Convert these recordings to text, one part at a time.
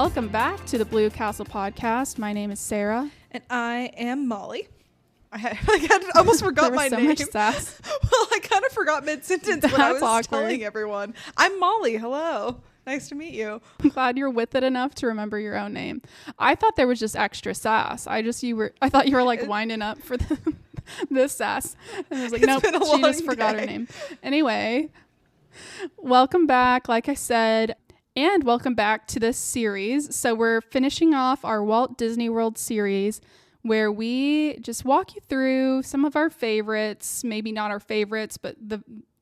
Welcome back to the Blue Castle podcast. My name is Sarah. And I am Molly. I almost forgot my name. Much sass. Well, I kind of forgot mid-sentence when I was telling everyone. I'm Molly. Hello. Nice to meet you. I'm glad you're with it enough to remember your own name. I thought there was just extra sass. I thought you were like winding up for this sass. And I was like, nope, she just forgot her name. Anyway, welcome back, like I said, and welcome back to this series. So we're finishing off our Walt Disney World series, where we just walk you through some of our favorites, maybe not our favorites, but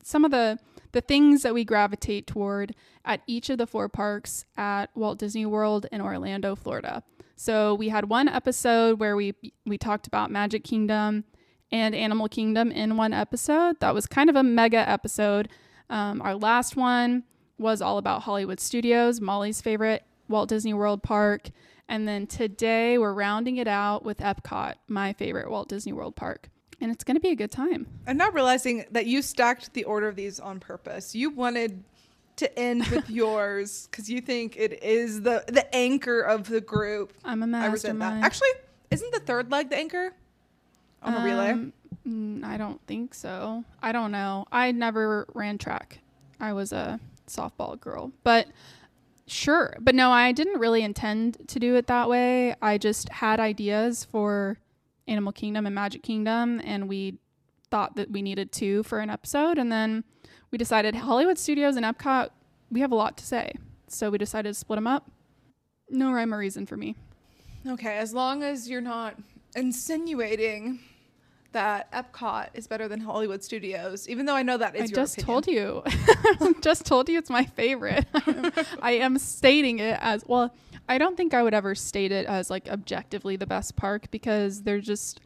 some of the things that we gravitate toward at each of the 4 parks at Walt Disney World in Orlando, Florida. So we had one episode where we talked about Magic Kingdom and Animal Kingdom in one episode. That was kind of a mega episode. Our last one was all about Hollywood Studios, Molly's favorite Walt Disney World park. And then today we're rounding it out with Epcot, my favorite Walt Disney World park. And it's going to be a good time. I'm not realizing that you stacked the order of these on purpose. You wanted to end with yours because you think it is the anchor of the group. I'm a mastermind. I resent that. Actually, isn't the third leg the anchor on a relay? I don't think so. I don't know. I never ran track. I was a softball girl. But sure. But no, I didn't really intend to do it that way. I just had ideas for Animal Kingdom and Magic Kingdom, and we thought that we needed 2 for an episode, and then we decided Hollywood Studios and Epcot, we have a lot to say, so we decided to split them up. No rhyme or reason for me. Okay, as long as you're not insinuating that Epcot is better than Hollywood Studios, even though I know that is your opinion. I just told you it's my favorite. I am stating it as, well, I don't think I would ever state it as like objectively the best park because there's just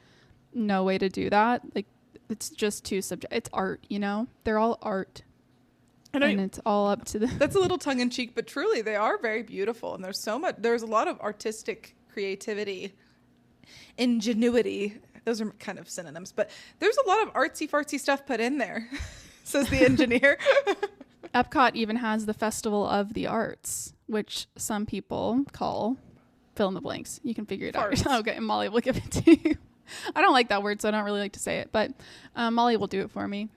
no way to do that. Like it's just too subjective. It's art, you know? They're all art. And it's all up to the... That's a little tongue in cheek, but truly they are very beautiful. And there's a lot of artistic creativity, ingenuity. Those are kind of synonyms, but there's a lot of artsy fartsy stuff put in there, says the engineer. Epcot even has the Festival of the Arts, which some people call fill in the blanks. You can figure it out. Okay, Molly will give it to you. I don't like that word, so I don't really like to say it, but Molly will do it for me.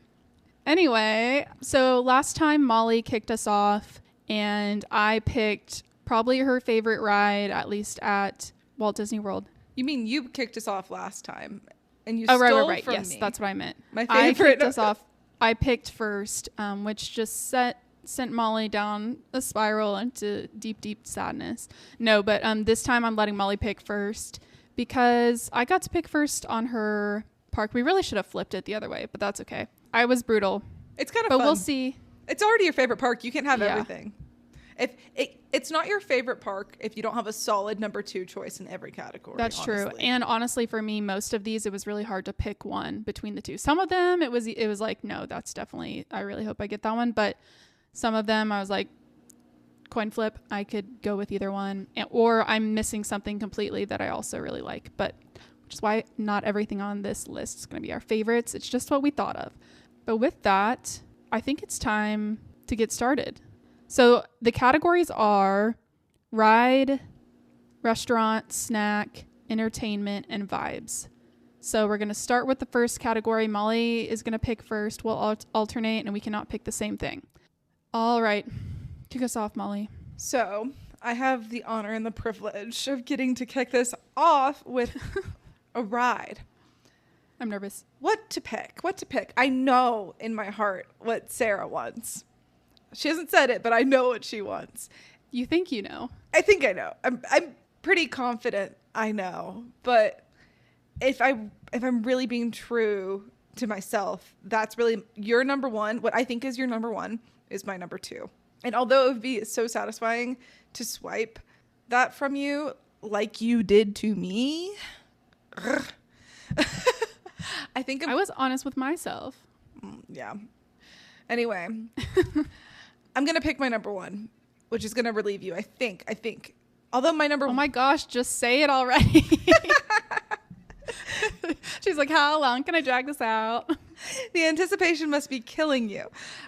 Anyway, so last time Molly kicked us off, and I picked probably her favorite ride, at least at Walt Disney World. You mean you kicked us off last time, and you stole right. from Yes, me. that's what I meant. My favorite. I kicked us off. I picked first, which just sent Molly down a spiral into deep, deep sadness. No, but this time I'm letting Molly pick first because I got to pick first on her park. We really should have flipped it the other way, but that's okay. I was brutal. It's kind of fun. But we'll see. It's already your favorite park. You can't have everything. If it's not your favorite park if you don't have a solid number 2 choice in every category. That's true. And honestly, for me, most of these, it was really hard to pick one between the 2. Some of them, it was like, no, that's definitely, I really hope I get that one. But some of them, I was like, coin flip, I could go with either one. Or I'm missing something completely that I also really like. But which is why not everything on this list is going to be our favorites. It's just what we thought of. But with that, I think it's time to get started. So the categories are ride, restaurant, snack, entertainment, and vibes. So we're going to start with the first category. Molly is going to pick first. We'll alternate, and we cannot pick the same thing. All right. Kick us off, Molly. So I have the honor and the privilege of getting to kick this off with a ride. I'm nervous. What to pick? I know in my heart what Sarah wants. She hasn't said it, but I know what she wants. You think you know? I think I know. I'm pretty confident I know. But if I'm really being true to myself, that's really your number 1. What I think is your number 1 is my number 2. And although it would be so satisfying to swipe that from you like you did to me, I think I was honest with myself. Yeah. Anyway, I'm going to pick my number 1, which is going to relieve you. I think. Although my number... Oh my gosh, just say it already. She's like, how long can I drag this out? The anticipation must be killing you.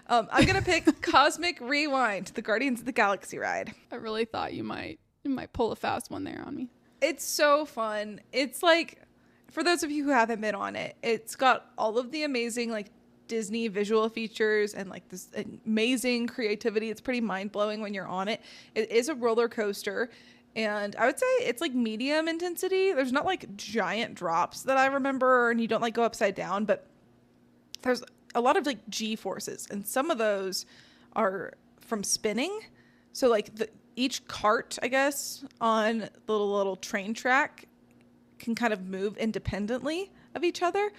I'm going to pick Cosmic Rewind, the Guardians of the Galaxy ride. I really thought you might You might pull a fast one there on me. It's so fun. It's like, for those of you who haven't been on it, it's got all of the amazing like Disney visual features and like this amazing creativity. It's pretty mind-blowing when you're on it. It is a roller coaster, and I would say it's like medium intensity. There's not like giant drops that I remember, and you don't like go upside down, but there's a lot of like G forces, and some of those are from spinning. So like each cart, I guess, on the little train track can kind of move independently of each other.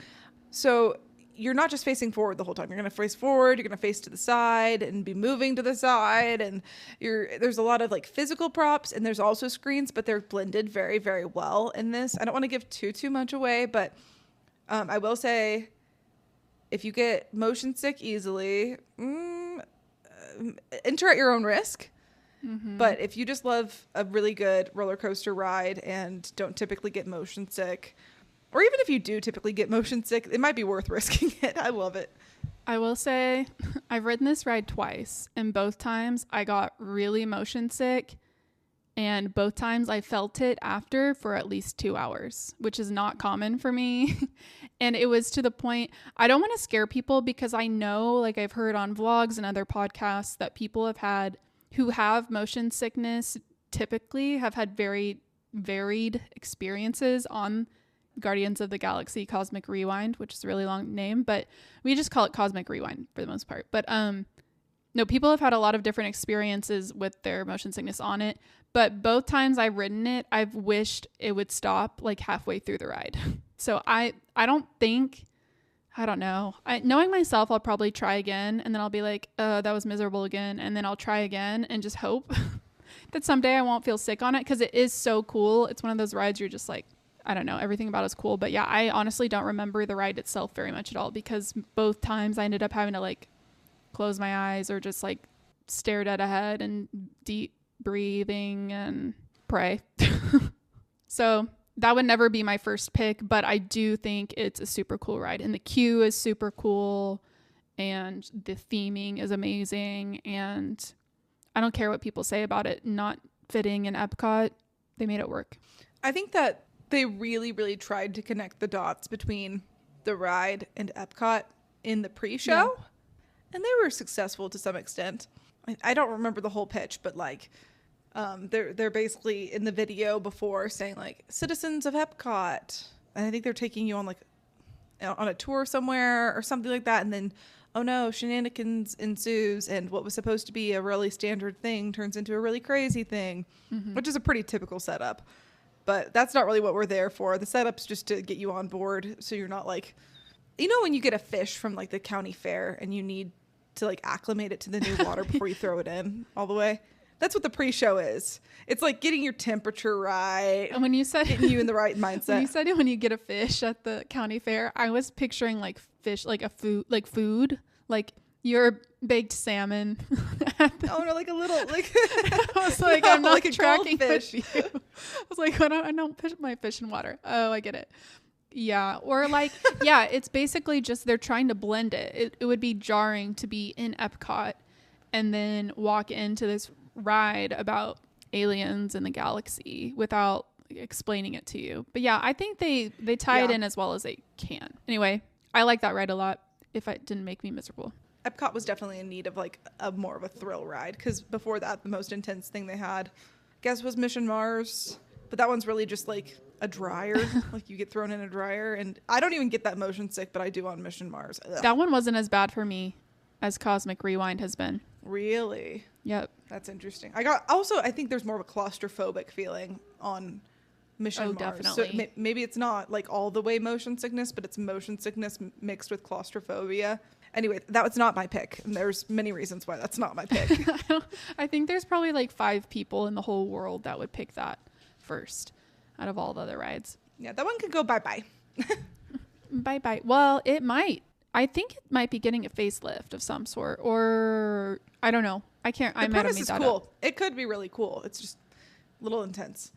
So you're not just facing forward the whole time. You're going to face forward, you're going to face to the side and be moving to the side. And there's a lot of like physical props, and there's also screens, but they're blended very, very well in this. I don't want to give too much away, but I will say if you get motion sick easily, enter at your own risk. Mm-hmm. But if you just love a really good roller coaster ride and don't typically get motion sick, or even if you do typically get motion sick, it might be worth risking it. I love it. I will say I've ridden this ride twice, and both times I got really motion sick, and both times I felt it after for at least 2 hours, which is not common for me. And it was to the point, I don't want to scare people, because I know, like I've heard on vlogs and other podcasts, that people who have motion sickness typically have had very varied experiences on Guardians of the Galaxy Cosmic Rewind, which is a really long name, but we just call it Cosmic Rewind for the most part. But no, people have had a lot of different experiences with their motion sickness on it, but both times I've ridden it, I've wished it would stop like halfway through the ride. So I don't know. Knowing myself, I'll probably try again, and then I'll be like, that was miserable again. And then I'll try again and just hope that someday I won't feel sick on it, because it is so cool. It's one of those rides you're just like, I don't know, everything about it's cool. But yeah, I honestly don't remember the ride itself very much at all, because both times I ended up having to like close my eyes or just like stare dead ahead and deep breathing and pray. So that would never be my first pick, but I do think it's a super cool ride, and the queue is super cool, and the theming is amazing, and I don't care what people say about it not fitting in Epcot. They made it work. I think that they really, really tried to connect the dots between the ride and Epcot in the pre-show, and they were successful to some extent. I don't remember the whole pitch, but like they're basically in the video before saying like, citizens of Epcot, and I think they're taking you on like on a tour somewhere or something like that, and then oh no, shenanigans ensues, and what was supposed to be a really standard thing turns into a really crazy thing, which is a pretty typical setup. But that's not really what we're there for. The setup's just to get you on board, so you're not like, you know, when you get a fish from like the county fair and you need to like acclimate it to the new water before you throw it in all the way. That's what the pre-show is. It's like getting your temperature right. And when you said getting you in the right mindset. When you said when you get a fish at the county fair, I was picturing like fish, like food, like your baked salmon. Oh no, like a little like. I was like, no, I'm not like tracking with you. I was like, I don't put my fish in water. Oh, I get it. Yeah, or like, yeah, it's basically just they're trying to blend it. It would be jarring to be in Epcot and then walk into this ride about aliens in the galaxy without explaining it to you. But yeah, I think they tie it in as well as they can. Anyway, I like that ride a lot, if it didn't make me miserable. Epcot was definitely in need of like a more of a thrill ride, because before that, the most intense thing they had, I guess, was Mission Mars. But that one's really just like a dryer. Like you get thrown in a dryer, and I don't even get that motion sick, but I do on Mission Mars. Ugh. That one wasn't as bad for me as Cosmic Rewind has been. Really? Yep. That's interesting. I think there's more of a claustrophobic feeling on Mission Mars. Definitely. So maybe it's not like all the way motion sickness, but it's motion sickness mixed with claustrophobia. Anyway, that was not my pick, and there's many reasons why that's not my pick. I think there's probably like 5 people in the whole world that would pick that first out of all the other rides. Yeah, that one could go bye-bye. Bye-bye. Well, it might. I think it might be getting a facelift of some sort, or I don't know. I can't. The premise is cool. It could be really cool. It's just a little intense.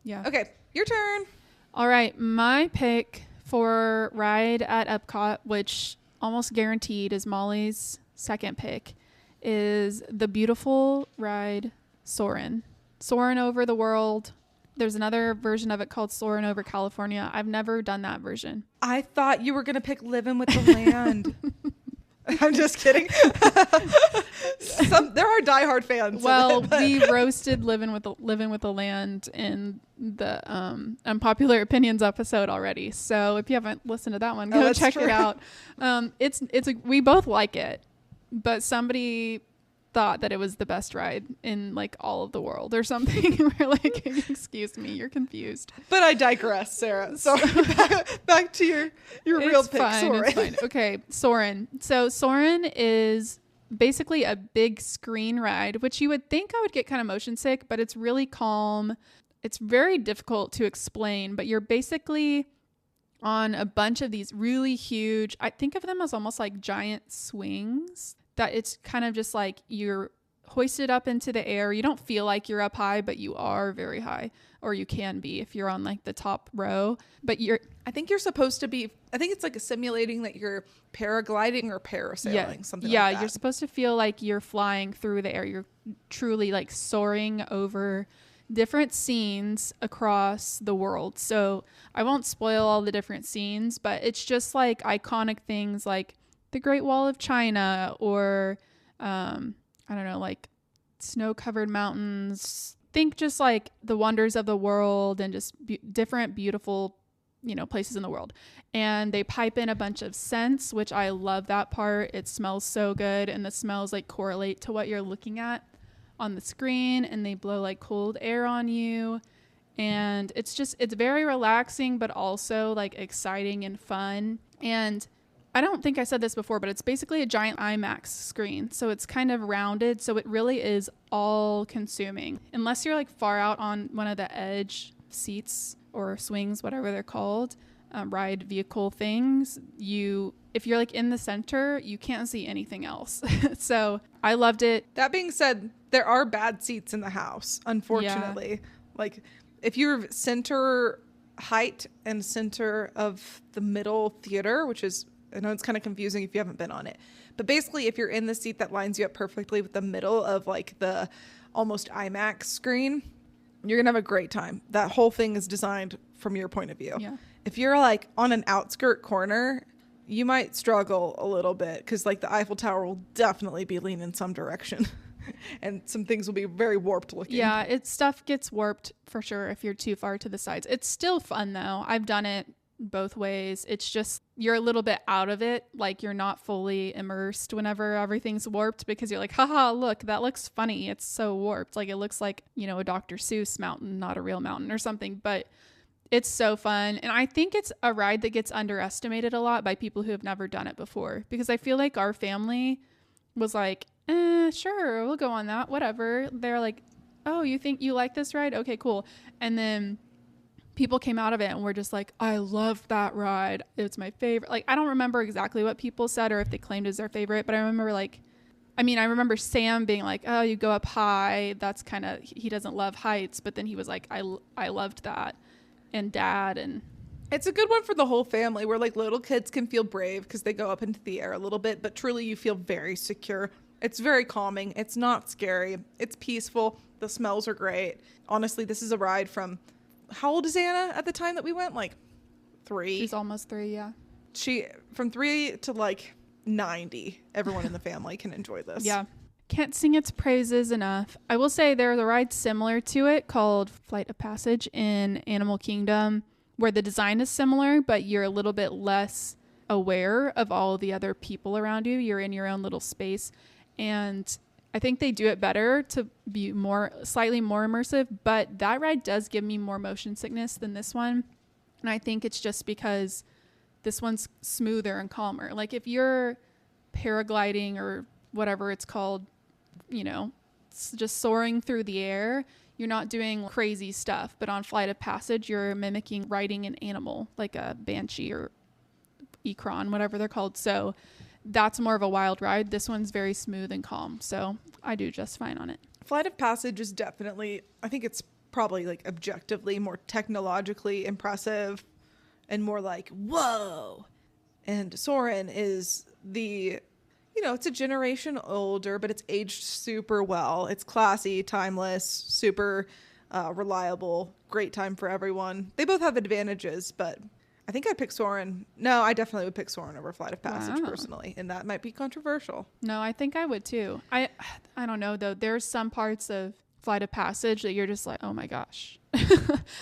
Yeah. Okay, your turn. All right, my pick for ride at Epcot, which almost guaranteed is Molly's second pick, is the beautiful ride Soarin'. Soarin' Over the World. There's another version of it called Soarin' Over California. I've never done that version. I thought you were going to pick Living with the Land. I'm just kidding. There are diehard fans. Well, we roasted Living with the Land in the Unpopular Opinions episode already. So if you haven't listened to that one, go check it out. We both like it, but somebody thought that it was the best ride in like all of the world or something. We're like, excuse me, you're confused. But I digress, Sarah. So back to your real pick, Soarin'. It's fine. Okay, Soarin'. So Soarin' is basically a big screen ride, which you would think I would get kind of motion sick, but it's really calm. It's very difficult to explain, but you're basically on a bunch of these really huge, I think of them as almost like giant swings, that it's kind of just like you're hoisted up into the air. You don't feel like you're up high, but you are very high, or you can be if you're on like the top row. But I think you're supposed to be, I think it's like a simulating that you're paragliding or parasailing, something like that. Yeah, you're supposed to feel like you're flying through the air. You're truly like soaring over different scenes across the world. So I won't spoil all the different scenes, but it's just like iconic things like the Great Wall of China, or I don't know, like snow-covered mountains. Think just like the wonders of the world and just different beautiful, places in the world. And they pipe in a bunch of scents, which I love that part. It smells so good, and the smells like correlate to what you're looking at on the screen, and they blow like cold air on you. And it's very relaxing, but also like exciting and fun. And I don't think I said this before, but it's basically a giant IMAX screen. So it's kind of rounded. So it really is all consuming. Unless you're like far out on one of the edge seats or swings, whatever they're called, ride vehicle things, if you're like in the center, you can't see anything else. So I loved it. That being said, there are bad seats in the house, unfortunately. Yeah. Like if you're center height and center of the middle theater, which is, I know it's kind of confusing if you haven't been on it, but basically if you're in the seat that lines you up perfectly with the middle of like the almost IMAX screen, you're gonna have a great time. That whole thing is designed from your point of view. Yeah. If you're like on an outskirt corner, you might struggle a little bit because like the Eiffel Tower will definitely be leaning in some direction and some things will be very warped looking. Yeah, stuff gets warped for sure if you're too far to the sides. It's still fun though. I've done it both ways. It's just you're a little bit out of it, like you're not fully immersed whenever everything's warped, because you're like, haha, look, that looks funny, it's so warped, like it looks like a Dr. Seuss mountain, not a real mountain or something. But it's so fun, and I think it's a ride that gets underestimated a lot by people who have never done it before, because I feel like our family was like, sure, we'll go on that, whatever. They're like, oh, you think you like this ride? Okay, cool. And then people came out of it and were just like, I love that ride. It's my favorite. Like, I don't remember exactly what people said or if they claimed it as their favorite, but I remember Sam being like, oh, you go up high. That's kind of, he doesn't love heights. But then he was like, I loved that. And Dad, and it's a good one for the whole family where like little kids can feel brave because they go up into the air a little bit, but truly you feel very secure. It's very calming. It's not scary. It's peaceful. The smells are great. Honestly, this is a ride from, how old is Anna at the time that we went? Like 3. She's almost 3, yeah. From 3 to like 90, everyone in the family can enjoy this. Yeah. Can't sing its praises enough. I will say there's a ride similar to it called Flight of Passage in Animal Kingdom, where the design is similar, but you're a little bit less aware of all the other people around you. You're in your own little space. And I think they do it better to be slightly more immersive, but that ride does give me more motion sickness than this one. And I think it's just because this one's smoother and calmer. Like if you're paragliding or whatever it's called, just soaring through the air, you're not doing crazy stuff. But on Flight of Passage, you're mimicking riding an animal, like a banshee or Ekron, whatever they're called. So that's more of a wild ride. This one's very smooth and calm. So I do just fine on it. Flight of Passage is definitely, I think it's probably like objectively more technologically impressive and more like, whoa. And Soarin' is the, it's a generation older, but it's aged super well. It's classy, timeless, super reliable, great time for everyone. They both have advantages, but I think I'd pick Soarin'. No, I definitely would pick Soarin' over Flight of Passage personally, and that might be controversial. No, I think I would too. I don't know though. There's some parts of Flight of Passage that you're just like, oh my gosh.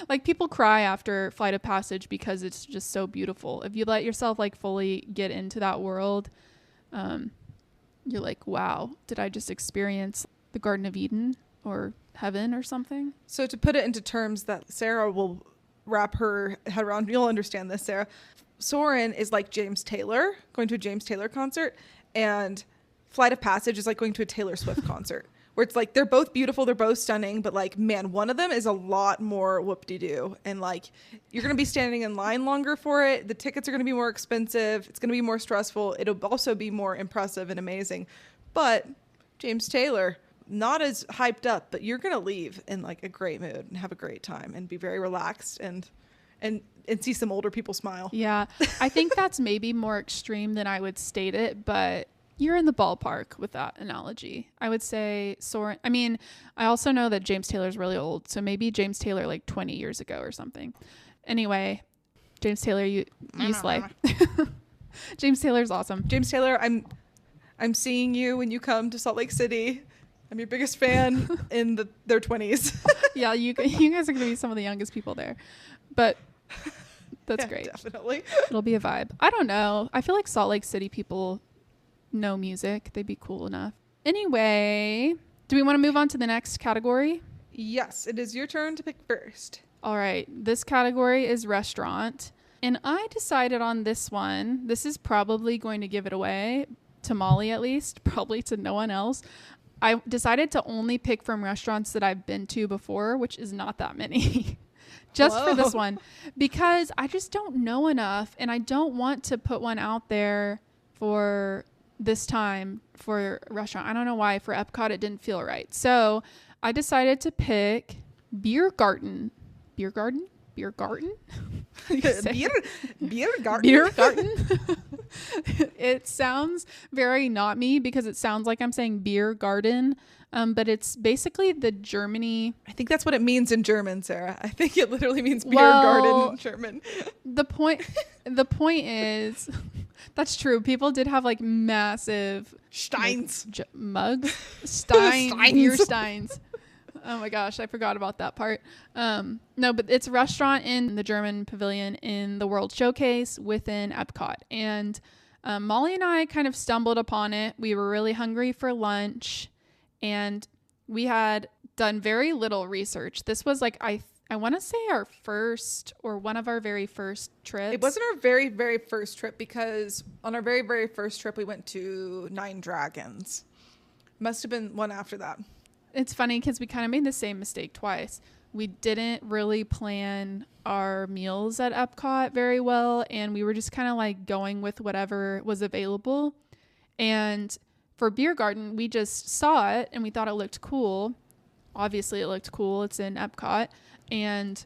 Like people cry after Flight of Passage because it's just so beautiful. If you let yourself like fully get into that world, you're like, wow, did I just experience the Garden of Eden or heaven or something? So to put it into terms that Sarah will wrap her head around, you'll understand this, Sarah. Soarin' is like James Taylor, going to a James Taylor concert, and Flight of Passage is like going to a Taylor Swift concert, where it's like they're both beautiful, they're both stunning, but like, man, one of them is a lot more whoop-de-doo, and like you're going to be standing in line longer for it. The tickets are going to be more expensive. It's going to be more stressful. It'll also be more impressive and amazing. But James Taylor, not as hyped up, but you're going to leave in like a great mood and have a great time and be very relaxed and see some older people smile. Yeah. I think that's maybe more extreme than I would state it, but you're in the ballpark with that analogy. I would say Soarin'. I mean, I also know that James Taylor's really old, so maybe James Taylor like 20 years ago or something. Anyway, James Taylor, you slay. James Taylor's awesome. James Taylor, I'm seeing you when you come to Salt Lake City. I'm your biggest fan in their 20s. Yeah, you guys are going to be some of the youngest people there. But that's yeah, great. Definitely. It'll be a vibe. I don't know. I feel like Salt Lake City people know music. They'd be cool enough. Anyway, do we want to move on to the next category? Yes, it is your turn to pick first. All right. This category is restaurant. And I decided on this one. This is probably going to give it away, to Molly at least, probably to no one else. I decided to only pick from restaurants that I've been to before, which is not that many. Just for this one, because I just don't know enough, and I don't want to put one out there for this time for a restaurant. I don't know why. For Epcot, it didn't feel right. So I decided to pick Beer Garden. Beer Garden? Beer Garden? Beer Garden. Beer Garden. It sounds very not me because it sounds like I'm saying beer garden. But it's basically the Germany. I think that's what it means in German, Sarah. I think it literally means beer garden in German. The point is, that's true. People did have like massive Steins mugs, beer steins. Oh my gosh, I forgot about that part. No, but it's a restaurant in the German pavilion in the World Showcase within Epcot. And Molly and I kind of stumbled upon it. We were really hungry for lunch, and we had done very little research. This was like, I want to say our first or one of our very first trips. It wasn't our very, very first trip, because on our very, very first trip, we went to Nine Dragons. Must have been one after that. It's funny because we kind of made the same mistake twice. We didn't really plan our meals at Epcot very well, and we were just kind of like going with whatever was available. And for Beer Garden, we just saw it and we thought it looked cool. Obviously, it looked cool. It's in Epcot. And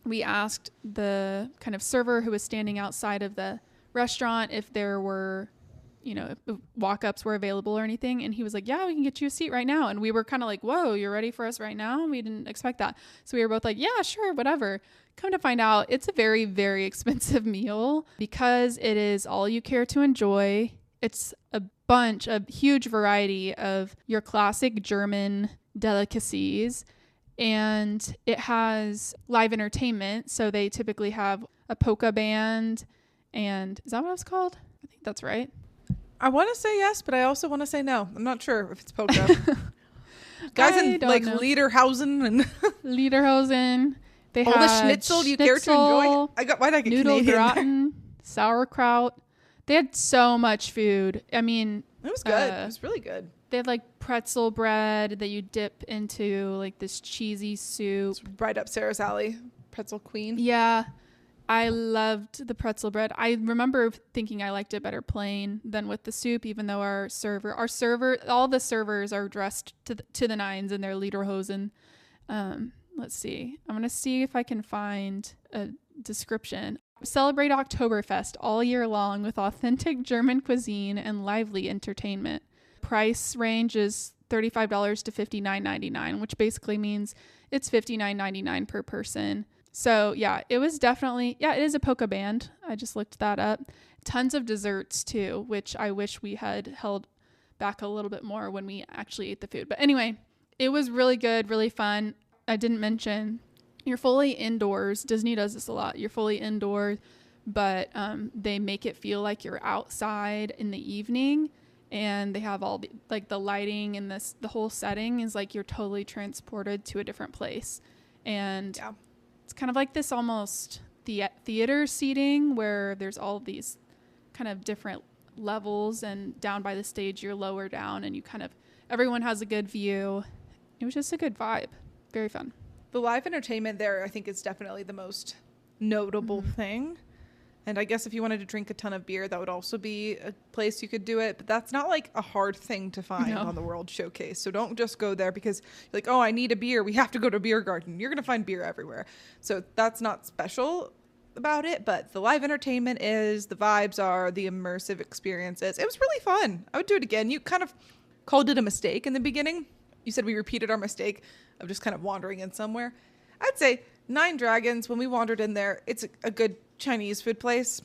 we asked the kind of server who was standing outside of the restaurant if there were, if walk-ups were available or anything. And he was like, yeah, we can get you a seat right now. And we were kind of like, whoa, you're ready for us right now? We didn't expect that. So we were both like, yeah, sure, whatever. Come to find out, it's a very, very expensive meal because it is all you care to enjoy. It's a huge variety of your classic German delicacies. And it has live entertainment. So they typically have a polka band. And is that what it's called? I think that's right. I want to say yes, but I also want to say no. I'm not sure if it's polka. Guys in like know. Lederhosen and Lederhosen. They all the schnitzel you care to enjoy. Why did I get Nudelgratin, sauerkraut. They had so much food. I mean, it was good. It was really good. They had like pretzel bread that you dip into like this cheesy soup. It's right up Sarah's alley. Pretzel queen. Yeah. I loved the pretzel bread. I remember thinking I liked it better plain than with the soup, even though all the servers are dressed to the nines in their lederhosen. Let's see. I'm going to see if I can find a description. Celebrate Oktoberfest all year long with authentic German cuisine and lively entertainment. Price range is $35 to $59.99, which basically means it's $59.99 per person. So yeah, it was definitely, it is a polka band. I just looked that up. Tons of desserts too, which I wish we had held back a little bit more when we actually ate the food. But anyway, it was really good, really fun. I didn't mention you're fully indoors. Disney does this a lot. You're fully indoors, but they make it feel like you're outside in the evening, and they have all the, like the lighting and the whole setting is like you're totally transported to a different place. And it's kind of like this almost theater seating where there's all these kind of different levels, and down by the stage you're lower down, and everyone has a good view. It was just a good vibe. Very fun. The live entertainment there, I think, is definitely the most notable thing. And I guess if you wanted to drink a ton of beer, that would also be a place you could do it. But that's not like a hard thing to find on the World Showcase. So don't just go there because you're like, oh, I need a beer. We have to go to a beer garden. You're going to find beer everywhere. So that's not special about it. But the live entertainment is, the vibes are, the immersive experiences. It was really fun. I would do it again. You kind of called it a mistake in the beginning. You said we repeated our mistake of just kind of wandering in somewhere. I'd say Nine Dragons, when we wandered in there, it's a good Chinese food place.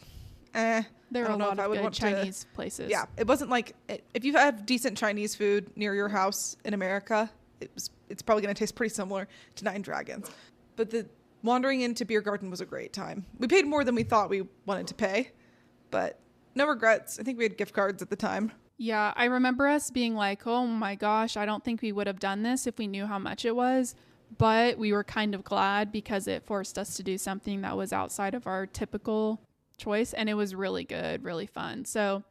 There are a lot of good Chinese places. Yeah, it wasn't like, if you have decent Chinese food near your house in America, it's probably going to taste pretty similar to Nine Dragons. But the wandering into Beer Garden was a great time. We paid more than we thought we wanted to pay, but no regrets. I think we had gift cards at the time. Yeah, I remember us being like, oh my gosh, I don't think we would have done this if we knew how much it was. But we were kind of glad because it forced us to do something that was outside of our typical choice. And it was really good, really fun. So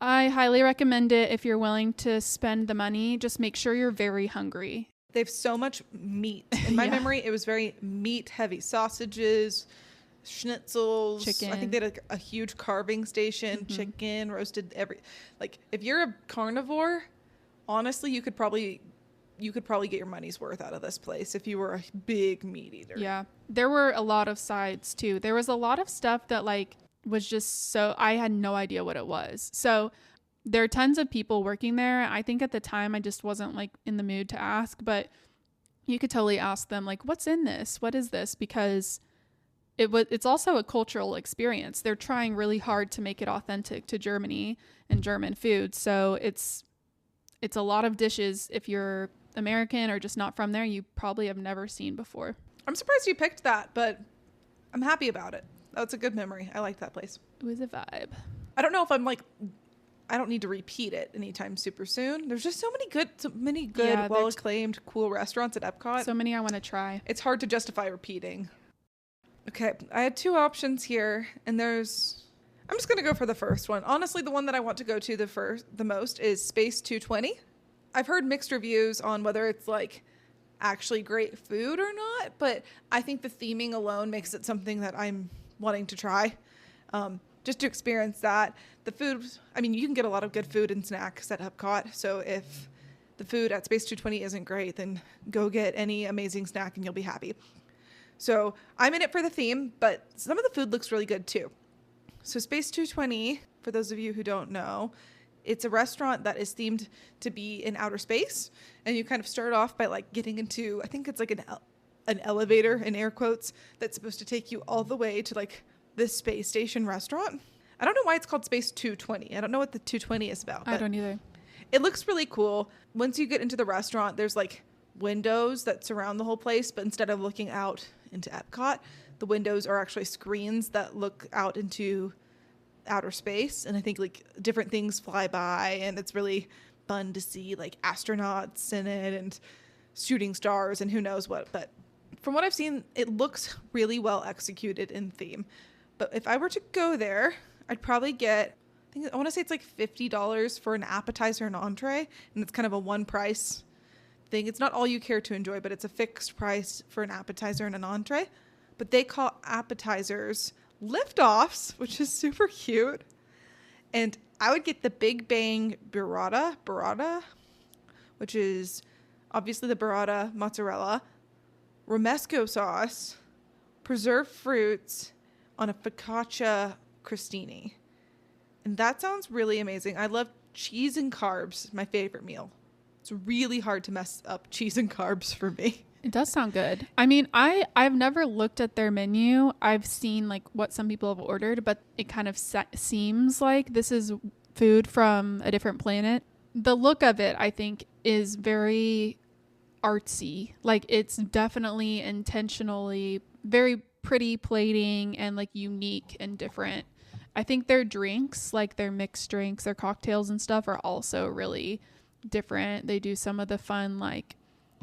I highly recommend it if you're willing to spend the money. Just make sure you're very hungry. They have so much meat. In my memory, it was very meat-heavy. Sausages, schnitzels, chicken. I think they had a huge carving station, chicken, roasted if you're a carnivore, honestly, you could probably get your money's worth out of this place if you were a big meat eater. Yeah. There were a lot of sides too. There was a lot of stuff that was just so, I had no idea what it was. So there are tons of people working there. I think at the time I just wasn't in the mood to ask, but you could totally ask them what's in this? What is this? Because it's also a cultural experience. They're trying really hard to make it authentic to Germany and German food. So it's a lot of dishes. If you're American or just not from there, you probably have never seen before. I'm surprised you picked that, but I'm happy about it. That's a good memory. I like that place. It was a vibe. I don't know if I don't need to repeat it anytime super soon. There's just so many good, well-acclaimed, cool restaurants at Epcot. So many I want to try. It's hard to justify repeating. Okay, I had two options here, and I'm just going to go for the first one. Honestly, the one that I want to go to the most is Space 220. I've heard mixed reviews on whether it's actually great food or not, but I think the theming alone makes it something that I'm wanting to try, just to experience that. The food, you can get a lot of good food and snacks at Epcot, so if the food at Space 220 isn't great, then go get any amazing snack and you'll be happy. So I'm in it for the theme, but some of the food looks really good too. So Space 220, for those of you who don't know, it's a restaurant that is themed to be in outer space. And you kind of start off by getting into, I think it's an elevator, in air quotes, that's supposed to take you all the way to this space station restaurant. I don't know why it's called Space 220. I don't know what the 220 is about. I don't either. It looks really cool. Once you get into the restaurant, there's windows that surround the whole place, but instead of looking out into Epcot, the windows are actually screens that look out into outer space, and I think different things fly by, and it's really fun to see astronauts in it and shooting stars and who knows what. But from what I've seen, it looks really well executed in theme. But if I were to go there, I'd probably get, I want to say it's $50 for an appetizer and entree, and it's kind of a one price thing. It's not all you care to enjoy, but it's a fixed price for an appetizer and an entree. But they call appetizers liftoffs, which is super cute. And I would get the Big Bang burrata, which is obviously the burrata mozzarella, romesco sauce, preserved fruits on a focaccia crostini. And that sounds really amazing. I love cheese and carbs, my favorite meal. It's really hard to mess up cheese and carbs for me. It does sound good. I mean, I've never looked at their menu. I've seen like what some people have ordered, but it kind of seems like this is food from a different planet. The look of it, I think, is very artsy. Like it's definitely intentionally very pretty plating and like unique and different. I think their drinks, like their mixed drinks, their cocktails and stuff are also really different. They do some of the fun like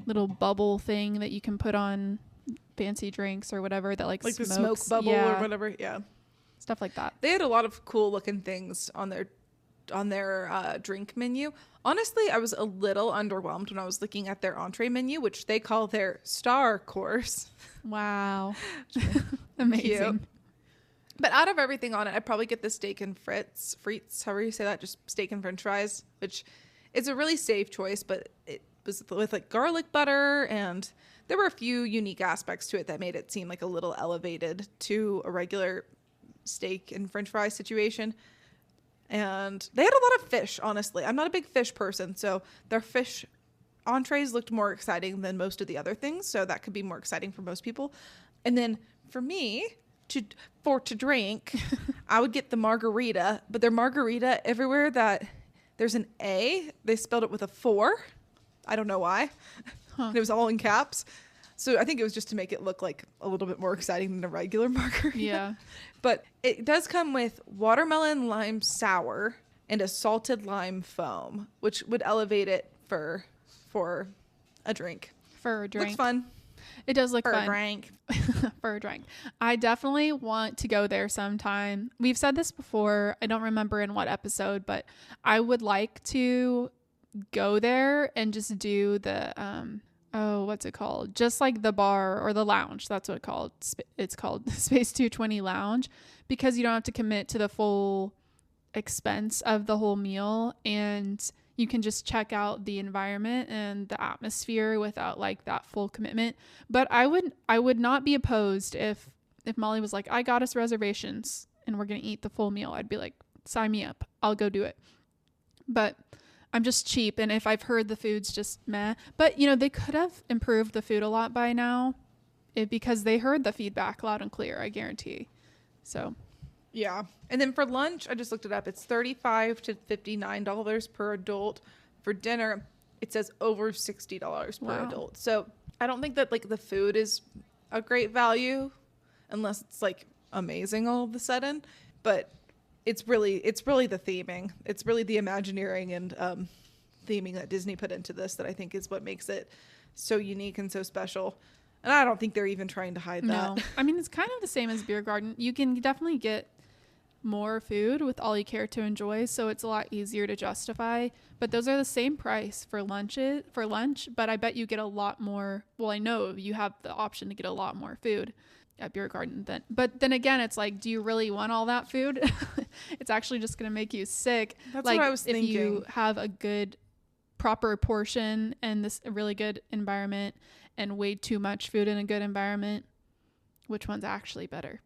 little bubble thing that you can put on fancy drinks or whatever that like the smokes. smoke bubble or whatever. Yeah. Stuff like that. They had a lot of cool looking things on their drink menu. Honestly, I was a little underwhelmed when I was looking at their entree menu, which they call their star course. Wow. Amazing. Cute. But out of everything on it, I'd probably get the steak and frites, however you say that, just steak and french fries, which is a really safe choice, but it was with like garlic butter, and there were a few unique aspects to it that made it seem like a little elevated to a regular steak and french fry situation. And they had a lot of fish, honestly. I'm not a big fish person, so their fish entrees looked more exciting than most of the other things, so that could be more exciting for most people. And then for me, to drink, I would get the margarita, but their margarita, everywhere that there's an A, they spelled it with a 4. I don't know why. It was all in caps. So I think it was just to make it look like a little bit more exciting than a regular margarita. Yeah. But it does come with watermelon lime sour and a salted lime foam, which would elevate it for a drink. For a drink. Looks fun. It does look fun. For a drink. For a drink. I definitely want to go there sometime. We've said this before. I don't remember in what episode, but I would like to go there and just do the, what's it called? Just like the bar or the lounge. That's what it's called Space 220 Lounge, because you don't have to commit to the full expense of the whole meal, and you can just check out the environment and the atmosphere without like that full commitment. But I would not be opposed if Molly was like, I got us reservations and we're going to eat the full meal. I'd be like, sign me up. I'll go do it. But I'm just cheap. And if I've heard the food's just meh, but they could have improved the food a lot by now because they heard the feedback loud and clear, I guarantee. So yeah. And then for lunch, I just looked it up. It's $35 to $59 per adult. For dinner, it says over $60 per adult. So I don't think that like the food is a great value unless it's like amazing all of a sudden. But it's really the theming. It's really the Imagineering and theming that Disney put into this that I think is what makes it so unique and so special. And I don't think they're even trying to hide that. No. I mean, it's kind of the same as Beer Garden. You can definitely get more food with all you care to enjoy, so it's a lot easier to justify. But those are the same price for lunch, but I bet you get a lot more. Well, I know you have the option to get a lot more food at Beer Garden but then again, it's like, do you really want all that food? It's actually just going to make you sick. That's like, what I was thinking. If you have a good proper portion and this a really good environment and way too much food in a good environment, which one's actually better?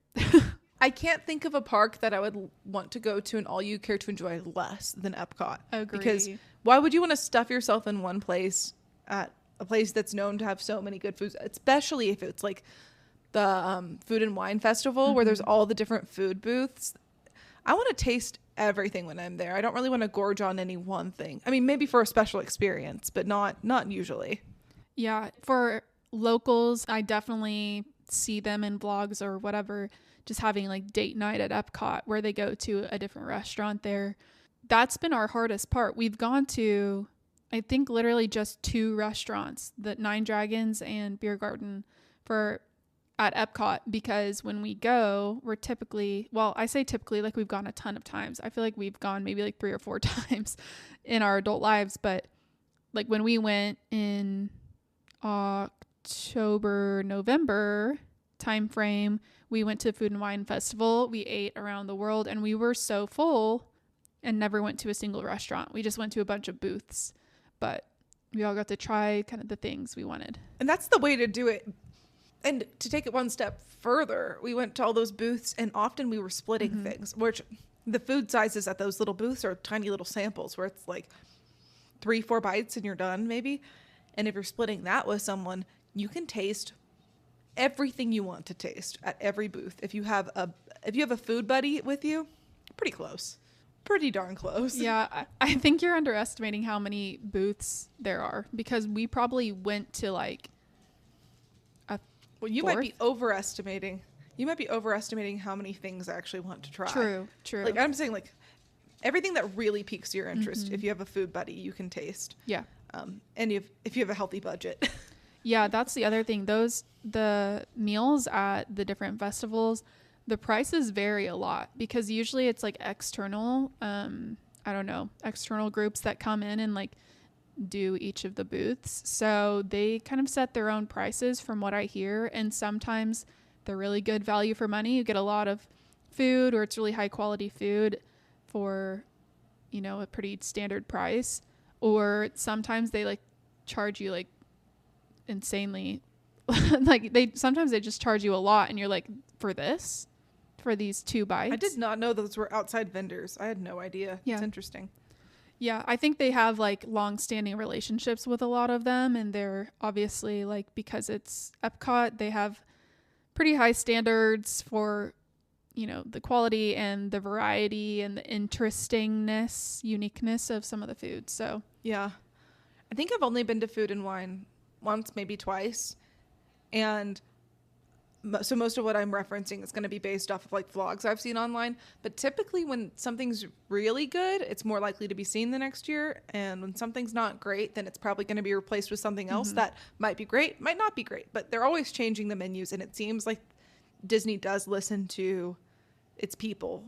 I can't think of a park that I would want to go to and all you care to enjoy less than Epcot. Agree. Because why would you want to stuff yourself in one place at a place that's known to have so many good foods, especially if it's like the Food and Wine Festival where there's all the different food booths. I want to taste everything when I'm there. I don't really want to gorge on any one thing. I mean, maybe for a special experience, but not usually. Yeah. For locals, I definitely see them in vlogs or whatever, just having like date night at Epcot where they go to a different restaurant there. That's been our hardest part. We've gone to, I think, literally just 2 restaurants, the Nine Dragons and Beer Garden at Epcot, because when we go, we're typically, well, I say typically, like we've gone a ton of times. I feel like we've gone maybe like 3 or 4 times in our adult lives, but like when we went in October, November time frame, we went to Food and Wine Festival. We ate around the world and we were so full and never went to a single restaurant. We just went to a bunch of booths, but we all got to try kind of the things we wanted. And that's the way to do it. And to take it one step further, we went to all those booths, and often we were splitting things, which the food sizes at those little booths are tiny little samples where it's like 3-4 bites and you're done maybe. And if you're splitting that with someone, you can taste everything you want to taste at every booth. If you have a food buddy with you, pretty darn close. Yeah, I think you're underestimating how many booths there are, because we probably went to like a you might be overestimating how many things I actually want to try. True. Like I'm saying, like everything that really piques your interest, if you have a food buddy, you can taste. Yeah. And if you have a healthy budget. Yeah, that's the other thing. The meals at the different festivals, the prices vary a lot, because usually it's like external, external groups that come in and like do each of the booths. So they kind of set their own prices from what I hear. And sometimes they're really good value for money. You get a lot of food, or it's really high quality food for, a pretty standard price. Or sometimes they like charge you like insanely like sometimes they just charge you a lot, and you're like, for these 2 bites. I did not know those were outside vendors. I had no idea. Yeah. It's interesting. Yeah, I think they have like long-standing relationships with a lot of them, and they're obviously like, because it's Epcot, they have pretty high standards for the quality and the variety and the uniqueness of some of the food. So yeah, I think I've only been to Food and Wine once, maybe twice. And so most of what I'm referencing is going to be based off of like vlogs I've seen online. But typically when something's really good, it's more likely to be seen the next year. And when something's not great, then it's probably going to be replaced with something else that might be great, might not be great. But they're always changing the menus. And it seems like Disney does listen to its people,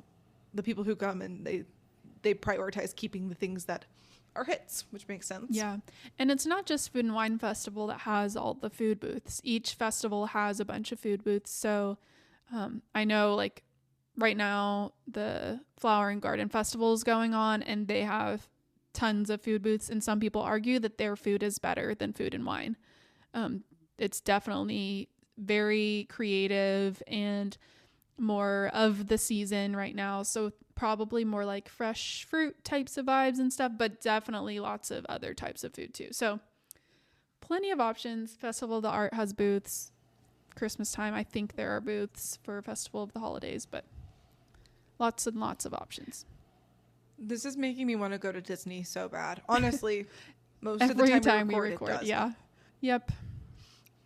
the people who come, and they prioritize keeping the things that are hits, which makes sense. Yeah. And it's not just Food and Wine Festival that has all the food booths. Each festival has a bunch of food booths. So I know like right now the Flower and Garden Festival is going on, and they have tons of food booths, and some people argue that their food is better than Food and Wine. It's definitely very creative and more of the season right now. So probably more like fresh fruit types of vibes and stuff, but definitely lots of other types of food too. So plenty of options. Festival of the Art has booths. Christmas time, I think there are booths for Festival of the Holidays, but lots and lots of options. This is making me want to go to Disney so bad. Honestly, most of Every the time we record, yeah. Yep.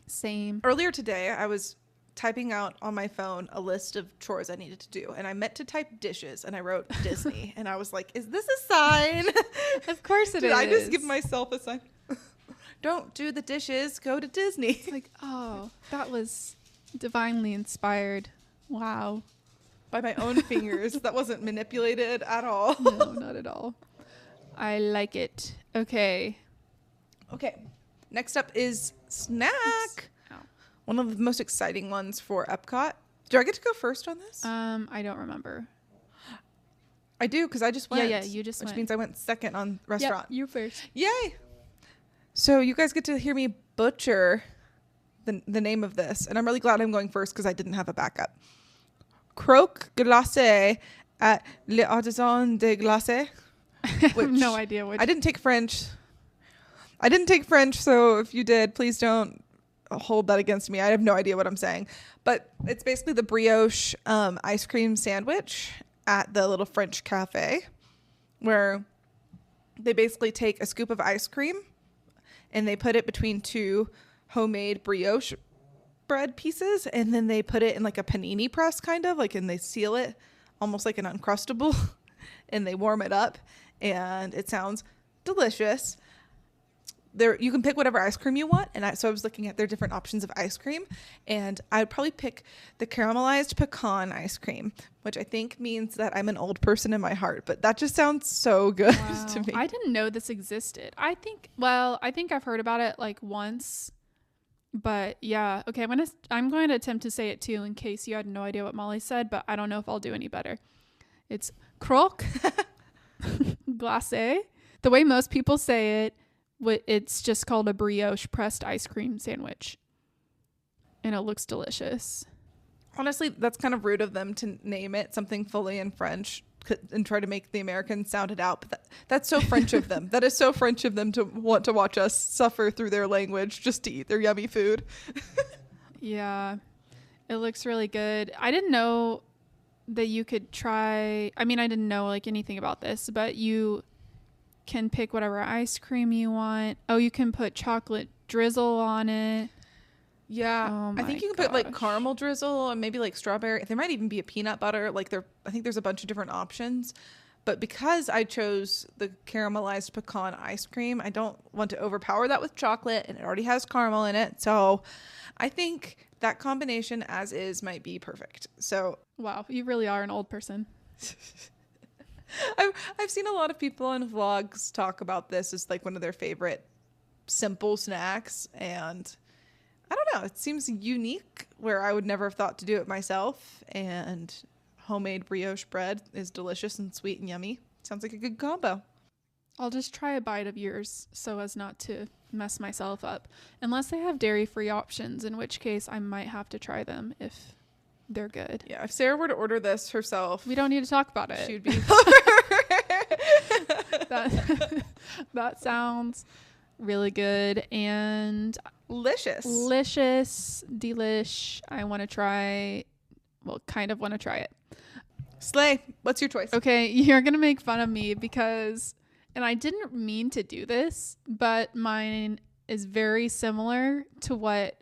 Same. Earlier today, I was typing out on my phone a list of chores I needed to do, and I meant to type dishes, and I wrote Disney, and I was like, is this a sign? Of course it is. Did I just give myself a sign? Don't do the dishes, go to Disney. It's like, oh, that was divinely inspired. Wow. By my own fingers. That wasn't manipulated at all. No, not at all. I like it. Okay. Next up is snack. One of the most exciting ones for Epcot. Do I get to go first on this? I don't remember. I do, because I just went. Yeah, you just went. Which means I went second on restaurant. Yeah, you first. Yay! So you guys get to hear me butcher the name of this, and I'm really glad I'm going first because I didn't have a backup. Croque glacé at Les Artisans de Glace. I have no idea what. I didn't take French, so if you did, please don't hold that against me. I have no idea what I'm saying, but it's basically the brioche ice cream sandwich at the little French cafe, where they basically take a scoop of ice cream and they put it between 2 homemade brioche bread pieces, and then they put it in like a panini press kind of like, and they seal it almost like an Uncrustable and they warm it up, and it sounds delicious. There, you can pick whatever ice cream you want, and so I was looking at their different options of ice cream, and I'd probably pick the caramelized pecan ice cream, which I think means that I'm an old person in my heart, but that just sounds so good to me. I didn't know this existed. I think I've heard about it like once, but yeah. Okay, I'm going to attempt to say it too, in case you had no idea what Molly said, but I don't know if I'll do any better. It's croque glacé. The way most people say it, it's just called a brioche pressed ice cream sandwich. and it looks delicious. Honestly, that's kind of rude of them to name it something fully in French and try to make the Americans sound it out. But that's so French of them. That is so French of them to want to watch us suffer through their language just to eat their yummy food. Yeah, it looks really good. I didn't know that you could try. I mean, I didn't know like anything about this, but you can pick whatever ice cream you want. Oh, you can put chocolate drizzle on it. Yeah, Oh I think you can put like caramel drizzle and maybe like strawberry. There might even be a peanut butter. Like I think there's a bunch of different options. But because I chose the caramelized pecan ice cream, I don't want to overpower that with chocolate, and it already has caramel in it. So I think that combination as is might be perfect. So wow, you really are an old person. I've seen a lot of people on vlogs talk about this as like one of their favorite simple snacks, and I don't know, it seems unique where I would never have thought to do it myself, and homemade brioche bread is delicious and sweet and yummy. Sounds like a good combo. I'll just try a bite of yours so as not to mess myself up, unless they have dairy-free options, in which case I might have to try them if they're good. Yeah, if Sarah were to order this herself, we don't need to talk about it. She'd be that sounds really good and delicious. Delish. I want to try, kind of want to try it. Slay. What's your choice? Okay, you're gonna make fun of me because, and I didn't mean to do this, but mine is very similar to what